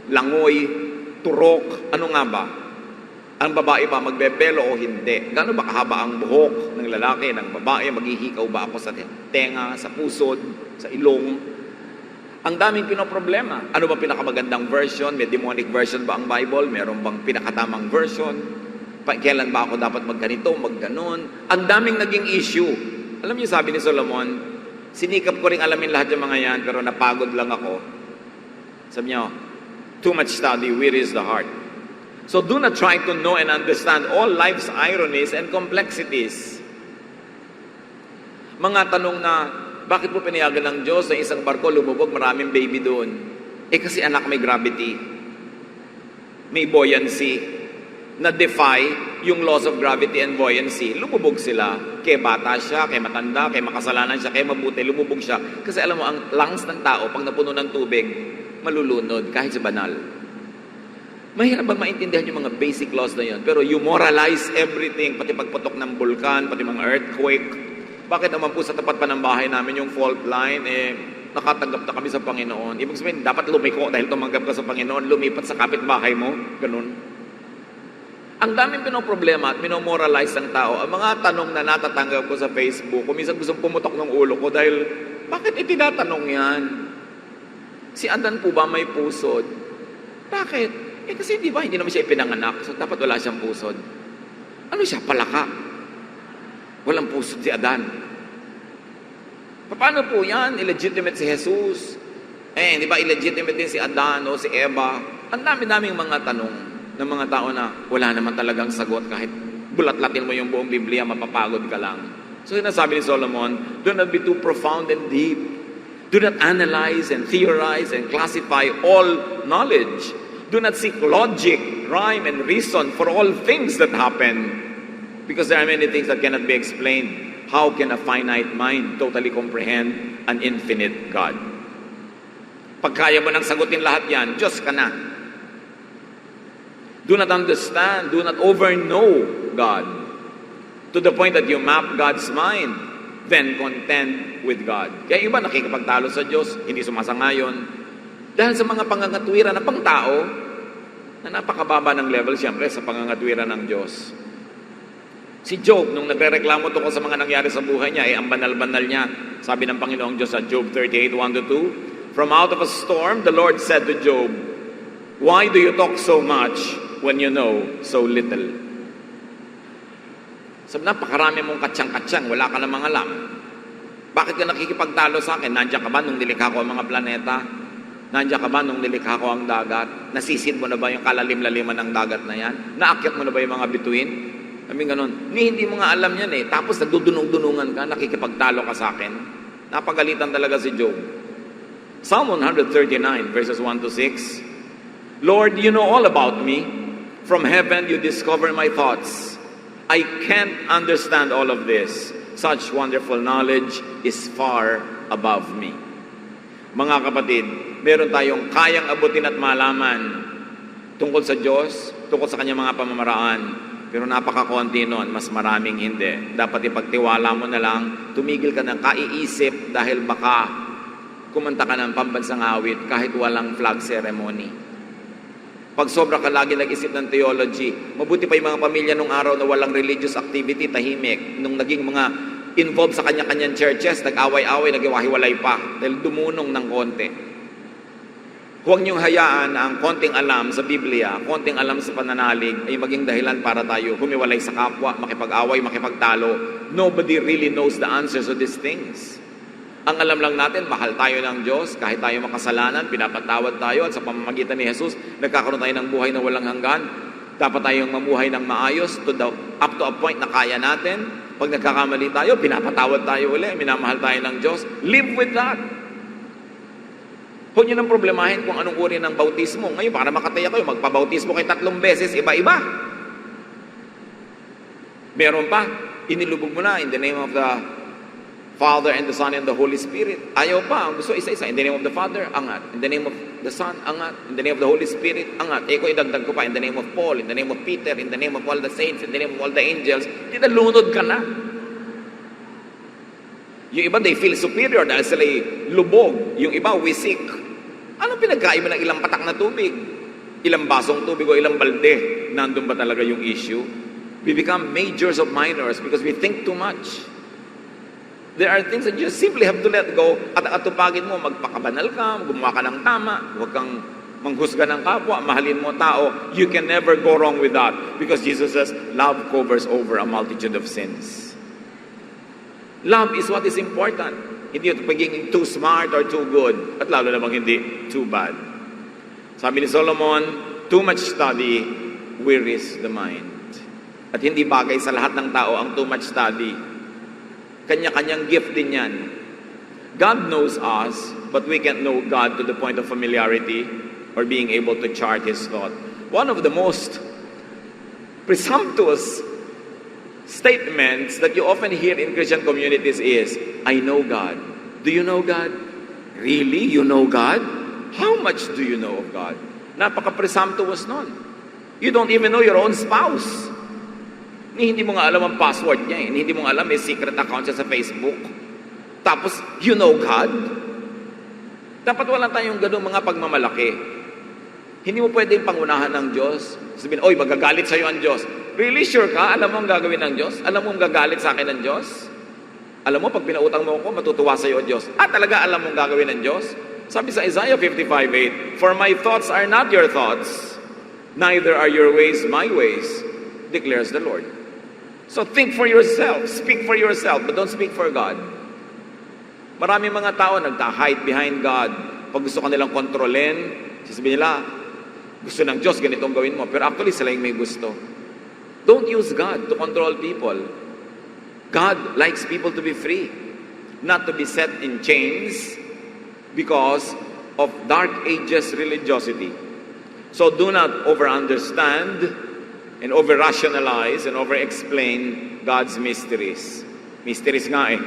langoy, turok, ano nga ba? Ang babae ba magbebelo o hindi? Gaano ba kahaba ang buhok ng lalaki, ng babae? Maghihikaw ba ako sa tenga, sa pusod, sa ilong? Ang daming pinoproblema. Ano ba pinakamagandang version? May demonic version ba ang Bible? Meron bang pinakatamang version? Kailan ba ako dapat magganito, magganon? Ang daming naging issue. Alam niyo, sabi ni Solomon, sinikap ko rin alamin lahat yung mga yan, pero napagod lang ako. Sabi niya, too much study wearies the heart. So do not try to know and understand all life's ironies and complexities. Mga tanong na, bakit po pinayagan ng Diyos na isang barko lumubog, maraming baby doon? Kasi anak, may gravity. May buoyancy. Na-defy yung laws of gravity and buoyancy. Lumubog sila. Kaya bata siya, kaya matanda, kaya makasalanan siya, kaya mabuti, lumubog siya. Kasi alam mo, ang lungs ng tao, pag napuno ng tubig, malulunod, kahit sa banal. Mahirap bang maintindihan yung mga basic laws na yun? Pero you moralize everything, pati pagputok ng bulkan, pati mga earthquake. Bakit naman po sa tapat pa ng bahay namin yung fault line, nakatanggap na kami sa Panginoon? Ibig sabihin, dapat lumiko dahil tumanggap ka sa Panginoon, lumipat sa kapitbahay mo, ganun. Ang daming pinoproblema at minomoralize ng tao. Ang mga tanong na natatanggap ko sa Facebook, kung minsan gusto pumutok ng ulo ko dahil, bakit itinatanong yan? Si Adan po ba may pusod? Bakit? Kasi di ba, hindi naman siya ipinanganak. So, dapat wala siyang pusod. Ano siya? Palaka. Walang pusod si Adan. Paano po yan? Illegitimate si Jesus. Di ba, illegitimate din si Adan o si Eva? Ang dami-daming mga tanong ng mga tao na wala naman talagang sagot kahit bulat-latin mo yung buong Biblia, mapapagod ka lang. So, sinasabi ni Solomon, do not be too profound and deep. Do not analyze and theorize and classify all knowledge. Do not seek logic, rhyme, and reason for all things that happen. Because there are many things that cannot be explained. How can a finite mind totally comprehend an infinite God? Pag kaya mo nang sagutin lahat yan, Diyos ka na. Do not understand, do not overknow God. To the point that you map God's mind, then contend with God. Kaya iba nakikipagtalo sa Diyos, hindi sumasangayon. Dahil sa mga pangangatwiran ng pangtao, na napakababa ng level siyempre sa pangangatwiran ng Diyos. Si Job, nung nagre-reklamo tungkol sa mga nangyari sa buhay niya, ang banal-banal niya. Sabi ng Panginoong Diyos sa Job 38:1-2, from out of a storm, the Lord said to Job, why do you talk so much when you know so little? Sabi, napakarami mong katsang-katsang, wala ka namang alam. Bakit ka nakikipagtalo sa akin? Nandiyan ka ba nung nilikha ko ang mga planeta? Nandiyan ka ba nung nilikha ko ang dagat? Nasisid mo na ba yung kalalim-laliman ng dagat na yan? Naakyat mo na ba yung mga bituin? Sabi ganun. Hindi mo nga alam yan eh. Tapos nagdudunong-dunungan ka, nakikipagtalo ka sa akin. Napagalitan talaga si Job. Psalm 139 verses 1-6. Lord, you know all about me. From heaven you discover my thoughts. I can't understand all of this. Such wonderful knowledge is far above me. Mga kapatid, meron tayong kayang abutin at malaman tungkol sa Diyos, tungkol sa kanyang mga pamamaraan. Pero napaka-konti nun, mas maraming hindi. Dapat ipagtiwala mo na lang, tumigil ka ng kaiisip dahil baka kumanta ka ng pambansang awit kahit walang flag ceremony. Pag sobra ka lagi nag-isip ng theology, mabuti pa yung mga pamilya nung araw na walang religious activity, tahimik. Nung naging mga involved sa kanya-kanyang churches, nag-away-away, nag-iwahiwalay pa dahil dumunong ng konti. Huwag niyong hayaan na ang konting alam sa Biblia, konting alam sa pananalig ay maging dahilan para tayo humiwalay sa kapwa, makipag-away, makipagtalo. Nobody really knows the answers to these things. Ang alam lang natin, mahal tayo ng Diyos, kahit tayo makasalanan, pinapatawad tayo, at sa pamamagitan ni Jesus, nagkakaroon tayo ng buhay na walang hanggan. Dapat tayong mamuhay ng maayos up to a point na kaya natin. Pag nagkakamali tayo, pinapatawad tayo uli, minamahal tayo ng Diyos. Live with that. Huwag niyo nang problemahin kung anong uri ng bautismo. Ngayon, para makataya kayo, magpabautismo kayo 3 beses, iba-iba. Meron pa, inilubog mo na in the name of the Father and the Son and the Holy Spirit. Ayaw pa, ang gusto isa-isa. In the name of the Father, angat. In the name of the Son, angat. In the name of the Holy Spirit, angat. Ko idagdag ko pa, in the name of Paul, in the name of Peter, in the name of all the saints, in the name of all the angels. Di na lunod ka na. Yung iba, they feel superior dahil sila lubog. Yung iba, wisik. Anong pinagkain mo ng ilang patak na tubig? Ilang basong tubig o ilang balde, nandun ba talaga yung issue? We become majors of minors because we think too much. There are things that you simply have to let go at atupagin mo, magpakabanal ka, gumawa ka ng tama, huwag kang manghusga ng kapwa, mahalin mo tao. You can never go wrong with that because Jesus says, love covers over a multitude of sins. Love is what is important. Hindi ito pagiging too smart or too good at lalo namang hindi too bad. Sabi ni Solomon, too much study wearies the mind. At hindi bagay sa lahat ng tao ang too much study. Kanya-kanyang gift din yan. God knows us, but we can't know God to the point of familiarity or being able to chart His thought. One of the most presumptuous statements that you often hear in Christian communities is, I know God. Do you know God? Really? You know God? How much do you know of God? Napaka-presumptuous nun. You don't even know your own spouse. Hindi mo nga alam ang password niya. Hindi mo nga alam may secret account siya sa Facebook. Tapos, you know God? Dapat wala tayong ganung mga pagmamalaki. Hindi mo pwedeng pangunahan ng Diyos. Sabihin, oy, magagalit sa'yo ang Diyos. Really sure ka? Alam mo ang gagawin ng Diyos? Alam mo ang gagalit sa akin ng Diyos? Alam mo, pag pinautang mo ako, matutuwa sa'yo ang Diyos. Talaga alam mo ang gagawin ng Diyos? Sabi sa Isaiah 55:8, for my thoughts are not your thoughts, neither are your ways my ways, declares the Lord. So think for yourself, speak for yourself, but don't speak for God. Maraming mga tao nagta-hide behind God. Pag gusto ka nilang kontrolin, sasabihin nila, gusto ng Diyos, ganitong gawin mo. Pero actually, sila yung may gusto. Don't use God to control people. God likes people to be free, not to be set in chains because of dark ages religiosity. So do not over-understand and over-rationalize and over-explain God's mysteries. Mysteries nga eh.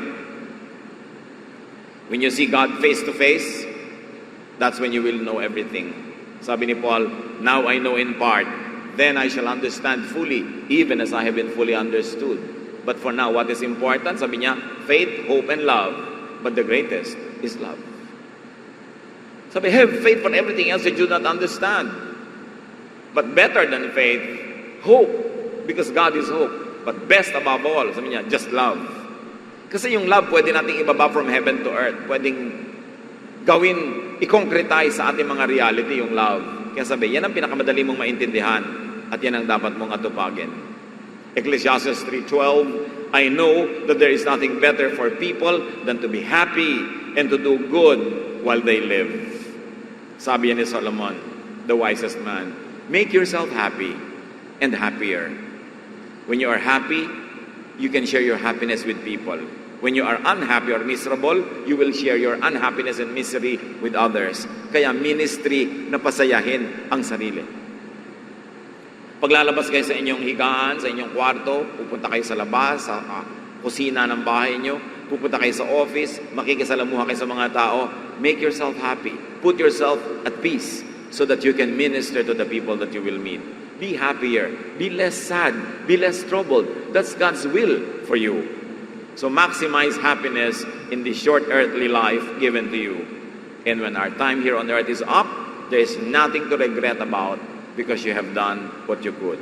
When you see God face to face, that's when you will know everything. Sabi ni Paul, now I know in part, then I shall understand fully, even as I have been fully understood. But for now, what is important? Sabi niya, faith, hope, and love. But the greatest is love. Sabi, have faith for everything else that you do not understand. But better than faith, hope. Because God is hope. But best above all, sabi niya, just love. Kasi yung love, pwede nating ibaba from heaven to earth. Pwedeng gawin, i-concretize sa ating mga reality yung love. Kaya sabi, yan ang pinakamadali mong maintindihan at yan ang dapat mong atupagin. Ecclesiastes 3:12, I know that there is nothing better for people than to be happy and to do good while they live. Sabi yan ni Solomon, the wisest man, make yourself happy and happier. When you are happy, you can share your happiness with people. When you are unhappy or miserable, you will share your unhappiness and misery with others. Kaya ministry na pasayahin ang sarili. Paglalabas kayo sa inyong higaan, sa inyong kwarto, pupunta kayo sa labas, sa kusina ng bahay nyo, pupunta kayo sa office, makikisalamuha kayo sa mga tao, make yourself happy. Put yourself at peace so that you can minister to the people that you will meet. Be happier. Be less sad. Be less troubled. That's God's will for you. So maximize happiness in the short earthly life given to you. And when our time here on earth is up, there is nothing to regret about because you have done what you could.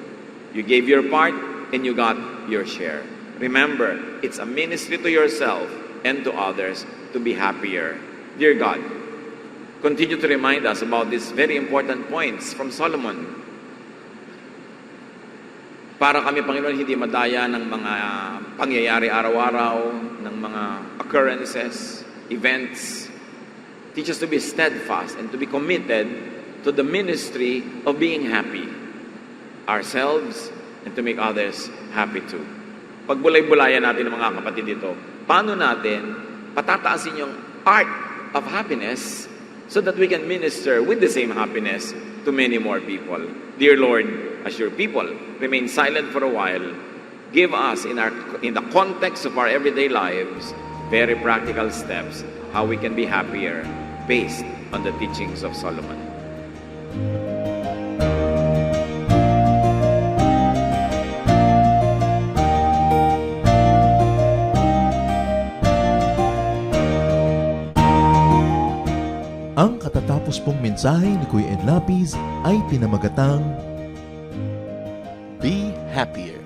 You gave your part and you got your share. Remember, it's a ministry to yourself and to others to be happier. Dear God, continue to remind us about these very important points from Solomon. Para kami, Panginoon, hindi madaya ng mga pangyayari araw-araw, ng mga occurrences, events. Teach us to be steadfast and to be committed to the ministry of being happy ourselves and to make others happy too. Pagbulay-bulayan natin ng mga kapatid dito, paano natin patataasin yung art of happiness so that we can minister with the same happiness to many more people. Dear Lord, as your people remain silent for a while, give us in the context of our everyday lives very practical steps how we can be happier based on the teachings of Solomon.
Ang katatapos pong mensahe ni Kuya Ed Lapid ay pinamagatang
Be happier.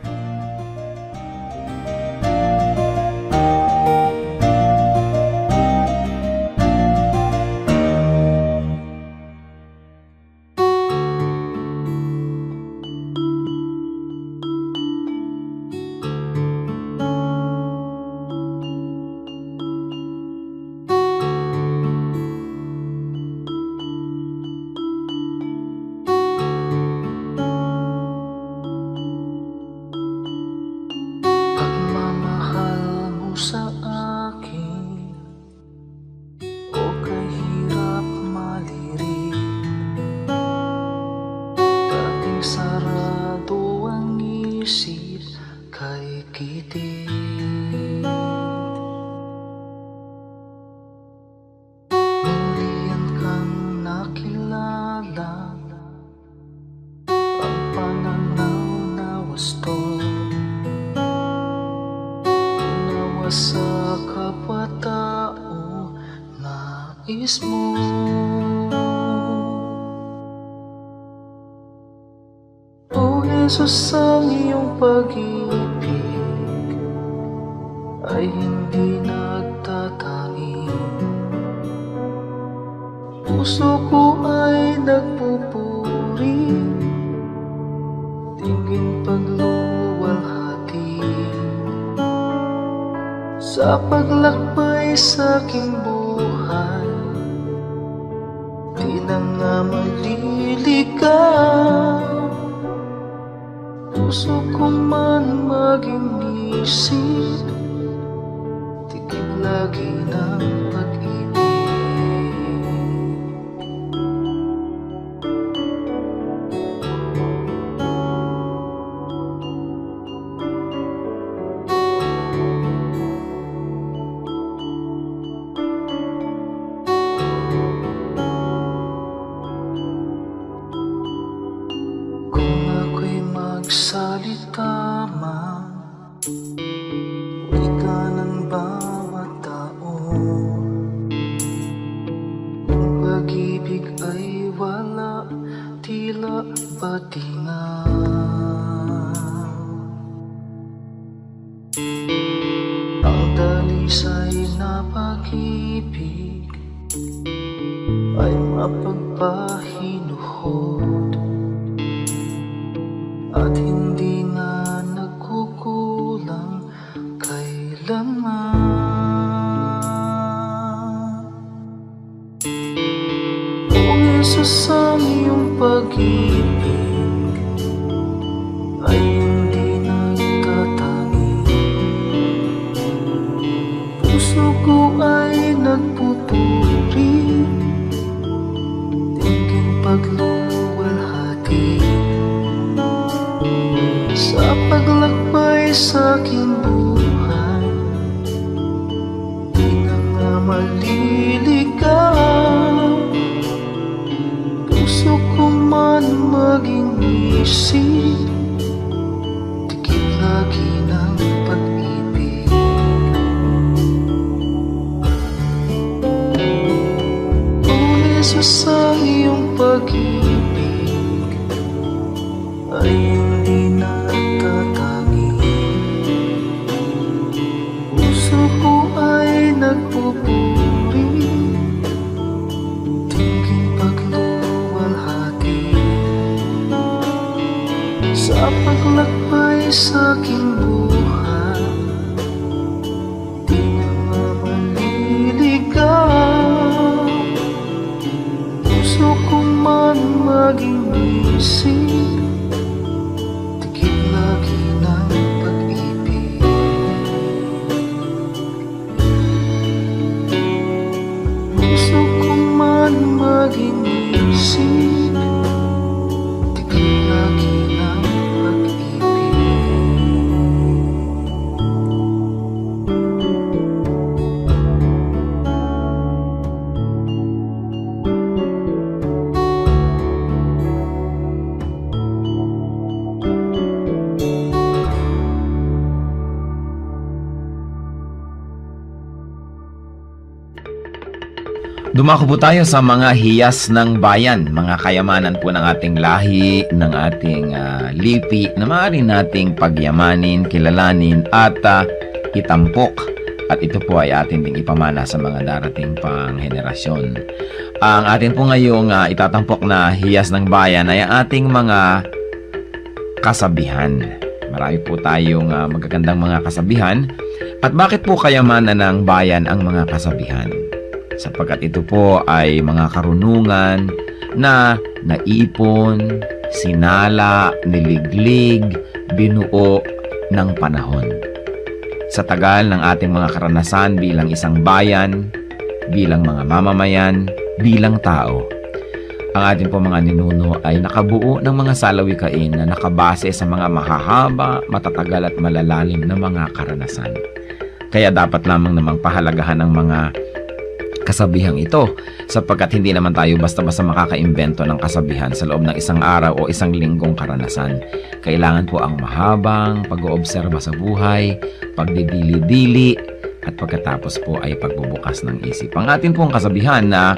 Pagmamahal mo sa akin, o kahirap malirik. Dating sarado ang isip kay kitig. Mulian kang nakilala, ang pananaw na wasto. Sa kapwa-tao, nais mo. O Jesus, ang iyong pag-ibig ay hindi nagtatangi. Puso ko ay nagpupuri, tingin pagluwalhati. Sa paglakbay sa aking buhay, di na nga maliligaw. Puso ko man maging isip, tikip lagi ng pag-ibig. Magsalita man, wika ng bawat tao. Kung pag-ibig ay wala, tila patingaw. Ang dalisay na pag-ibig ay mapagpahinuhod at hindi na nagkukulang kailanman. O Jesus, ang iyong pag-ibig ay hindi nagtatangi. Puso ko ay nagpupuri, tingin pagluwalhati. Sa paglakbay sa aking buhay, di na nga maliligaw. Puso ko man maging isip, tikip lagi ng pag-ibig. O Jesus, ang iyong pag-ibig ay hindi nagtatangi. Puso ko ay nagpupuri, tingin pagluwalhati. Sa paglakbay sa aking buhay, di na nga maliligaw. Puso ko man maging isip, tikip lagi ng pag-ibig. Puso ko man maging isip, tikip lagi ng pag-ibig.
Dumako po tayo sa mga hiyas ng bayan, mga kayamanan po ng ating lahi, ng ating lipi na maaari nating pagyamanin, kilalanin at itampok. At ito po ay atin ding ipamana sa mga darating pang henerasyon. Ang atin po ngayong itatampok na hiyas ng bayan ay ating mga kasabihan. Marami po tayong magagandang mga kasabihan. At bakit po kayamanan ng bayan ang mga kasabihan? Sapagkat ito po ay mga karunungan na naipon, sinala, niliglig, binuo ng panahon. Sa tagal ng ating mga karanasan bilang isang bayan, bilang mga mamamayan, bilang tao, ang ating po mga ninuno ay nakabuo ng mga salawikain na nakabase sa mga mahahaba, matatagal at malalalim na mga karanasan. Kaya dapat lamang namang pahalagahan ang mga kasabihang ito sapagkat hindi naman tayo basta-basta makakaimbento ng kasabihan sa loob ng isang araw o isang linggong karanasan. Kailangan po ang mahabang pag-oobserba sa buhay, pagdidili-dili, at pagkatapos po ay pagbubukas ng isip. Ang atin pong kasabihan na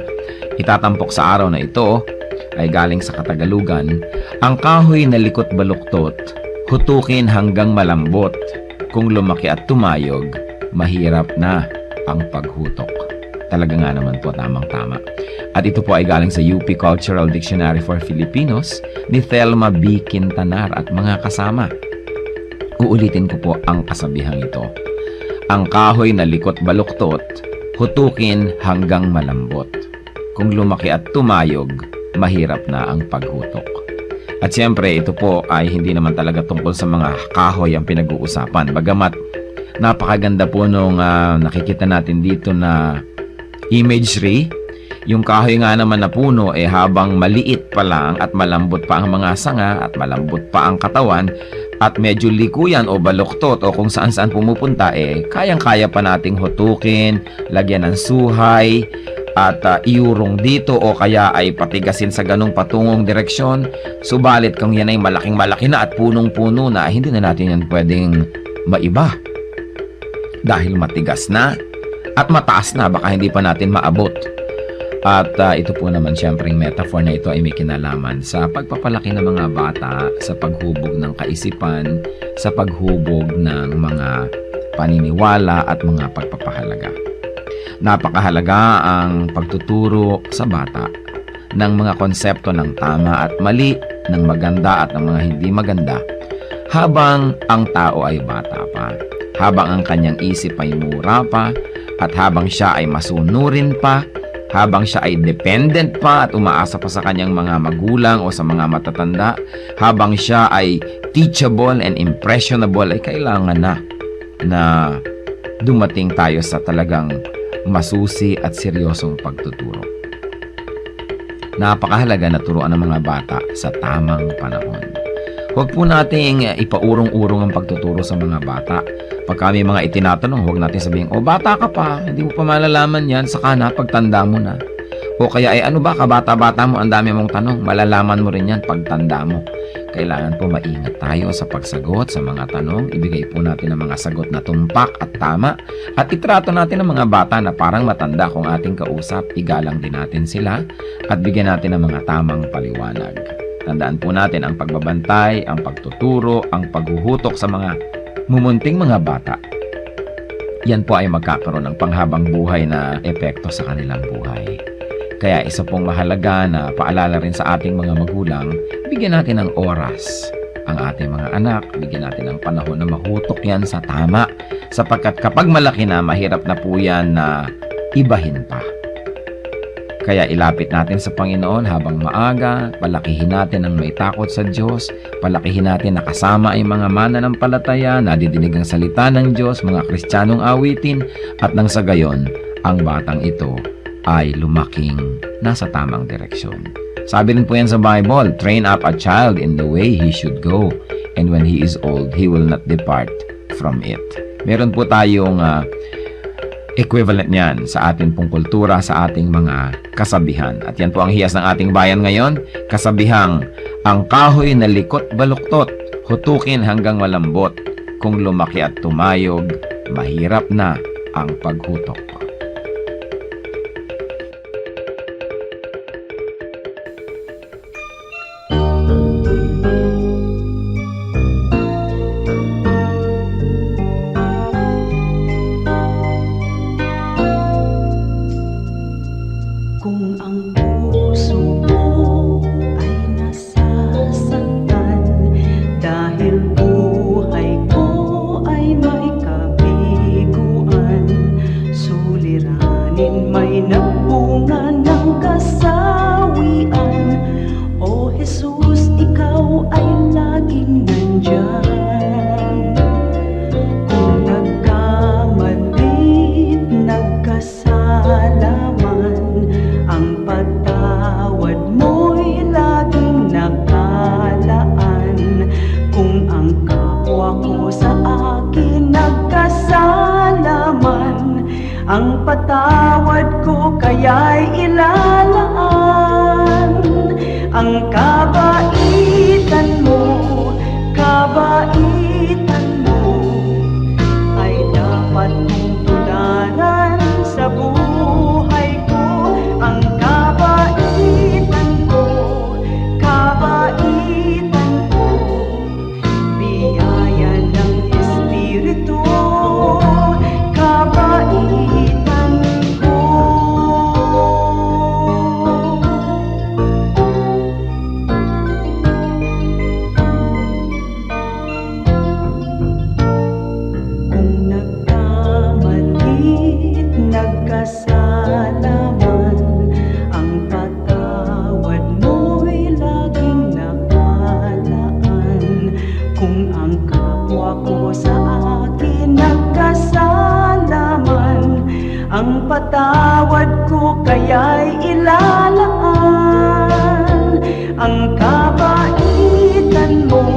itatampok sa araw na ito ay galing sa Katagalugan. Ang kahoy na likot baluktot, hutukin hanggang malambot. Kung lumaki at tumayog, mahirap na ang paghutok. Talaga nga naman po, tamang-tama. At ito po ay galing sa UP Cultural Dictionary for Filipinos ni Thelma B. Quintanar at mga kasama. Uulitin ko po ang kasabihang ito. Ang kahoy na likot baluktot, hutukin hanggang malambot. Kung lumaki at tumayog, mahirap na ang paghutok. At siyempre, ito po ay hindi naman talaga tungkol sa mga kahoy ang pinag-uusapan. Bagamat napakaganda po nung nakikita natin dito na imagery, yung kahoy nga naman na puno habang maliit pa lang at malambot pa ang mga sanga at malambot pa ang katawan at medyo likuyan o baluktot o kung saan-saan pumupunta kayang-kaya pa nating hutukin, lagyan ng suhay at iurong dito o kaya ay patigasin sa ganong patungong direksyon. Subalit kung yan ay malaking-malaki na at punong-puno na, hindi na natin yan pwedeng maiba dahil matigas na at mataas na, baka hindi pa natin maabot. At ito po naman siyempre yung metaphor na ito ay may kinalaman sa pagpapalaki ng mga bata, sa paghubog ng kaisipan, sa paghubog ng mga paniniwala at mga pagpapahalaga. Napakahalaga ang pagtuturo sa bata ng mga konsepto ng tama at mali, ng maganda at ng mga hindi maganda, habang ang tao ay bata pa, habang ang kanyang isip ay mura pa, at habang siya ay masunurin pa, habang siya ay dependent pa at umaasa pa sa kanyang mga magulang o sa mga matatanda, habang siya ay teachable and impressionable, ay kailangan na dumating tayo sa talagang masusi at seryosong pagtuturo. Napakahalaga na turuan ng mga bata sa tamang panahon. Huwag po nating ipaurong-urong ang pagtuturo sa mga bata. Pag kami mga itinatanong, huwag natin sabihin, bata ka pa, hindi mo pa malalaman yan, saka na, pagtanda mo na. O kaya ano ba, kabata-bata mo, ang dami mong tanong, malalaman mo rin yan pagtanda mo. Kailangan po maingat tayo sa pagsagot sa mga tanong, ibigay po natin ang mga sagot na tumpak at tama, at itrato natin ang mga bata na parang matanda kung ating kausap, igalang din natin sila, at bigyan natin ng mga tamang paliwanag. Tandaan po natin ang pagbabantay, ang pagtuturo, ang paghuhutok sa mga mumunting mga bata. Yan po ay magkakaroon ng panghabang buhay na epekto sa kanilang buhay. Kaya isa pong mahalaga na paalala rin sa ating mga magulang, bigyan natin ng oras ang ating mga anak, bigyan natin ng panahon na mahutok yan sa tama, sapagkat kapag malaki na, mahirap na po yan na ibahin pa. Kaya ilapit natin sa Panginoon habang maaga, palakihin natin ang may takot sa Diyos, palakihin natin na kasama ay mga mananampalataya, nadidinig ang salita ng Diyos, mga Kristiyanong awitin, at nang sa gayon, ang batang ito ay lumaking nasa tamang direksyon. Sabi rin po yan sa Bible, train up a child in the way he should go, and when he is old, he will not depart from it. Meron po tayong equivalent niyan sa ating pong kultura, sa ating mga kasabihan. At yan po ang hiyas ng ating bayan ngayon, kasabihang, ang kahoy na likot baluktot, hutukin hanggang malambot. Kung lumaki at tumayog, mahirap na ang paghutok.
bunga ng kasawian. O Jesus, ikaw ay laging nandyan. Kung nagkamalit, nagkasala man, ang patawad mo'y laging nakalaan. Kung ang kapwa ko sa akin nagkasala man, ang patawad ko kaya'y ilalaan. Ang kabaitan mo ay dapat kong tularan sa buhay ko. Ang kabaitan ko, biyaya ng Espiritu, kabaitan ko. Kung nagkamalit, nagkasala man, ang patawad mo'y laging nakalaan. Kung ang kapwa ko sa akin nagkasala man, ang patawad ko kaya'y ilalaan. Ang kabaitan mo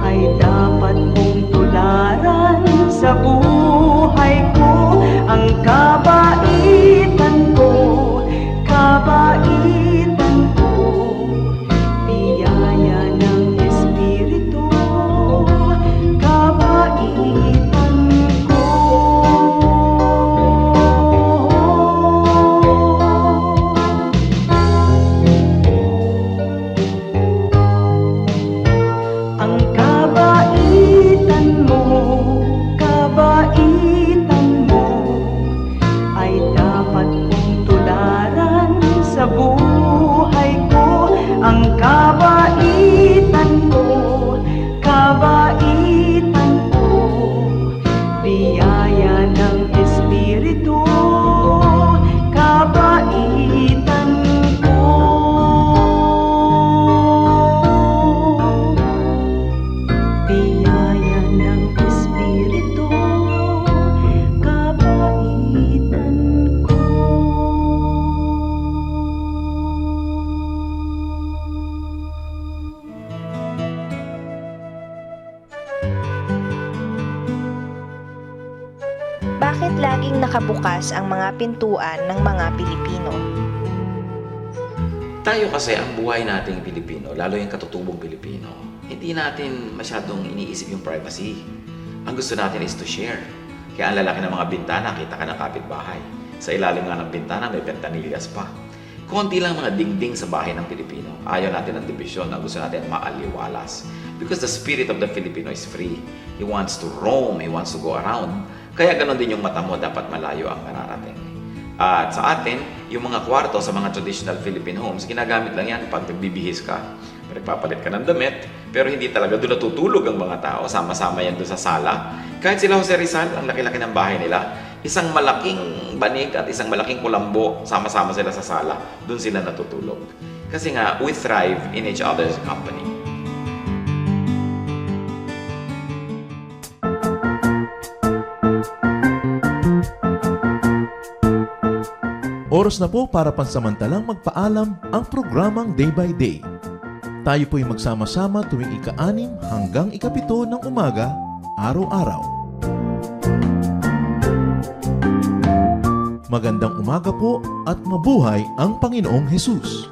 ay dapat mong tularan sa buhay ko. Ang kabaitan ko, biyaya ng Espiritu, kabaitan ko. Ang kabaitan mo ay dapat kong tularan sa buhay ko. Ang kabaitan ko, biyaya ng Espiritu, kabaitan ko. Biyaya ng Espiritu, kabaitan ko.
Bakit laging nakabukas ang mga pintuan ng mga Pilipino?
Tayo kasi, ang buhay nating Pilipino, lalo yung katutubong Pilipino, hindi natin masyadong iniisip yung privacy. Ang gusto natin is to share. Kaya ang lalaki ng mga bintana, kita ka ng kapitbahay. Sa ilalim nga ng bintana, may ventanillas pa. Konti lang mga dingding sa bahay ng Pilipino. Ayaw natin ng division. Ang gusto natin maaliwalas. Because the spirit of the Filipino is free. He wants to roam. He wants to go around. Kaya ganon din yung mata mo, dapat malayo ang nararating. At sa atin, yung mga kwarto sa mga traditional Philippine homes, ginagamit lang yan pag nagbibihis ka. Nagpapalit ka ng damit, pero hindi talaga doon natutulog ang mga tao. Sama-sama yan doon sa sala. Kahit sila Jose Rizal, ang laki-laki ng bahay nila, isang malaking banig at isang malaking kulambo, sama-sama sila sa sala. Doon sila natutulog. Kasi nga, we thrive in each other's company.
Oras na po para pansamantalang magpaalam ang programang Day by Day. Tayo po'y magsama-sama tuwing ika-6 hanggang ika-7 ng umaga, araw-araw. Magandang umaga po at mabuhay ang Panginoong Hesus!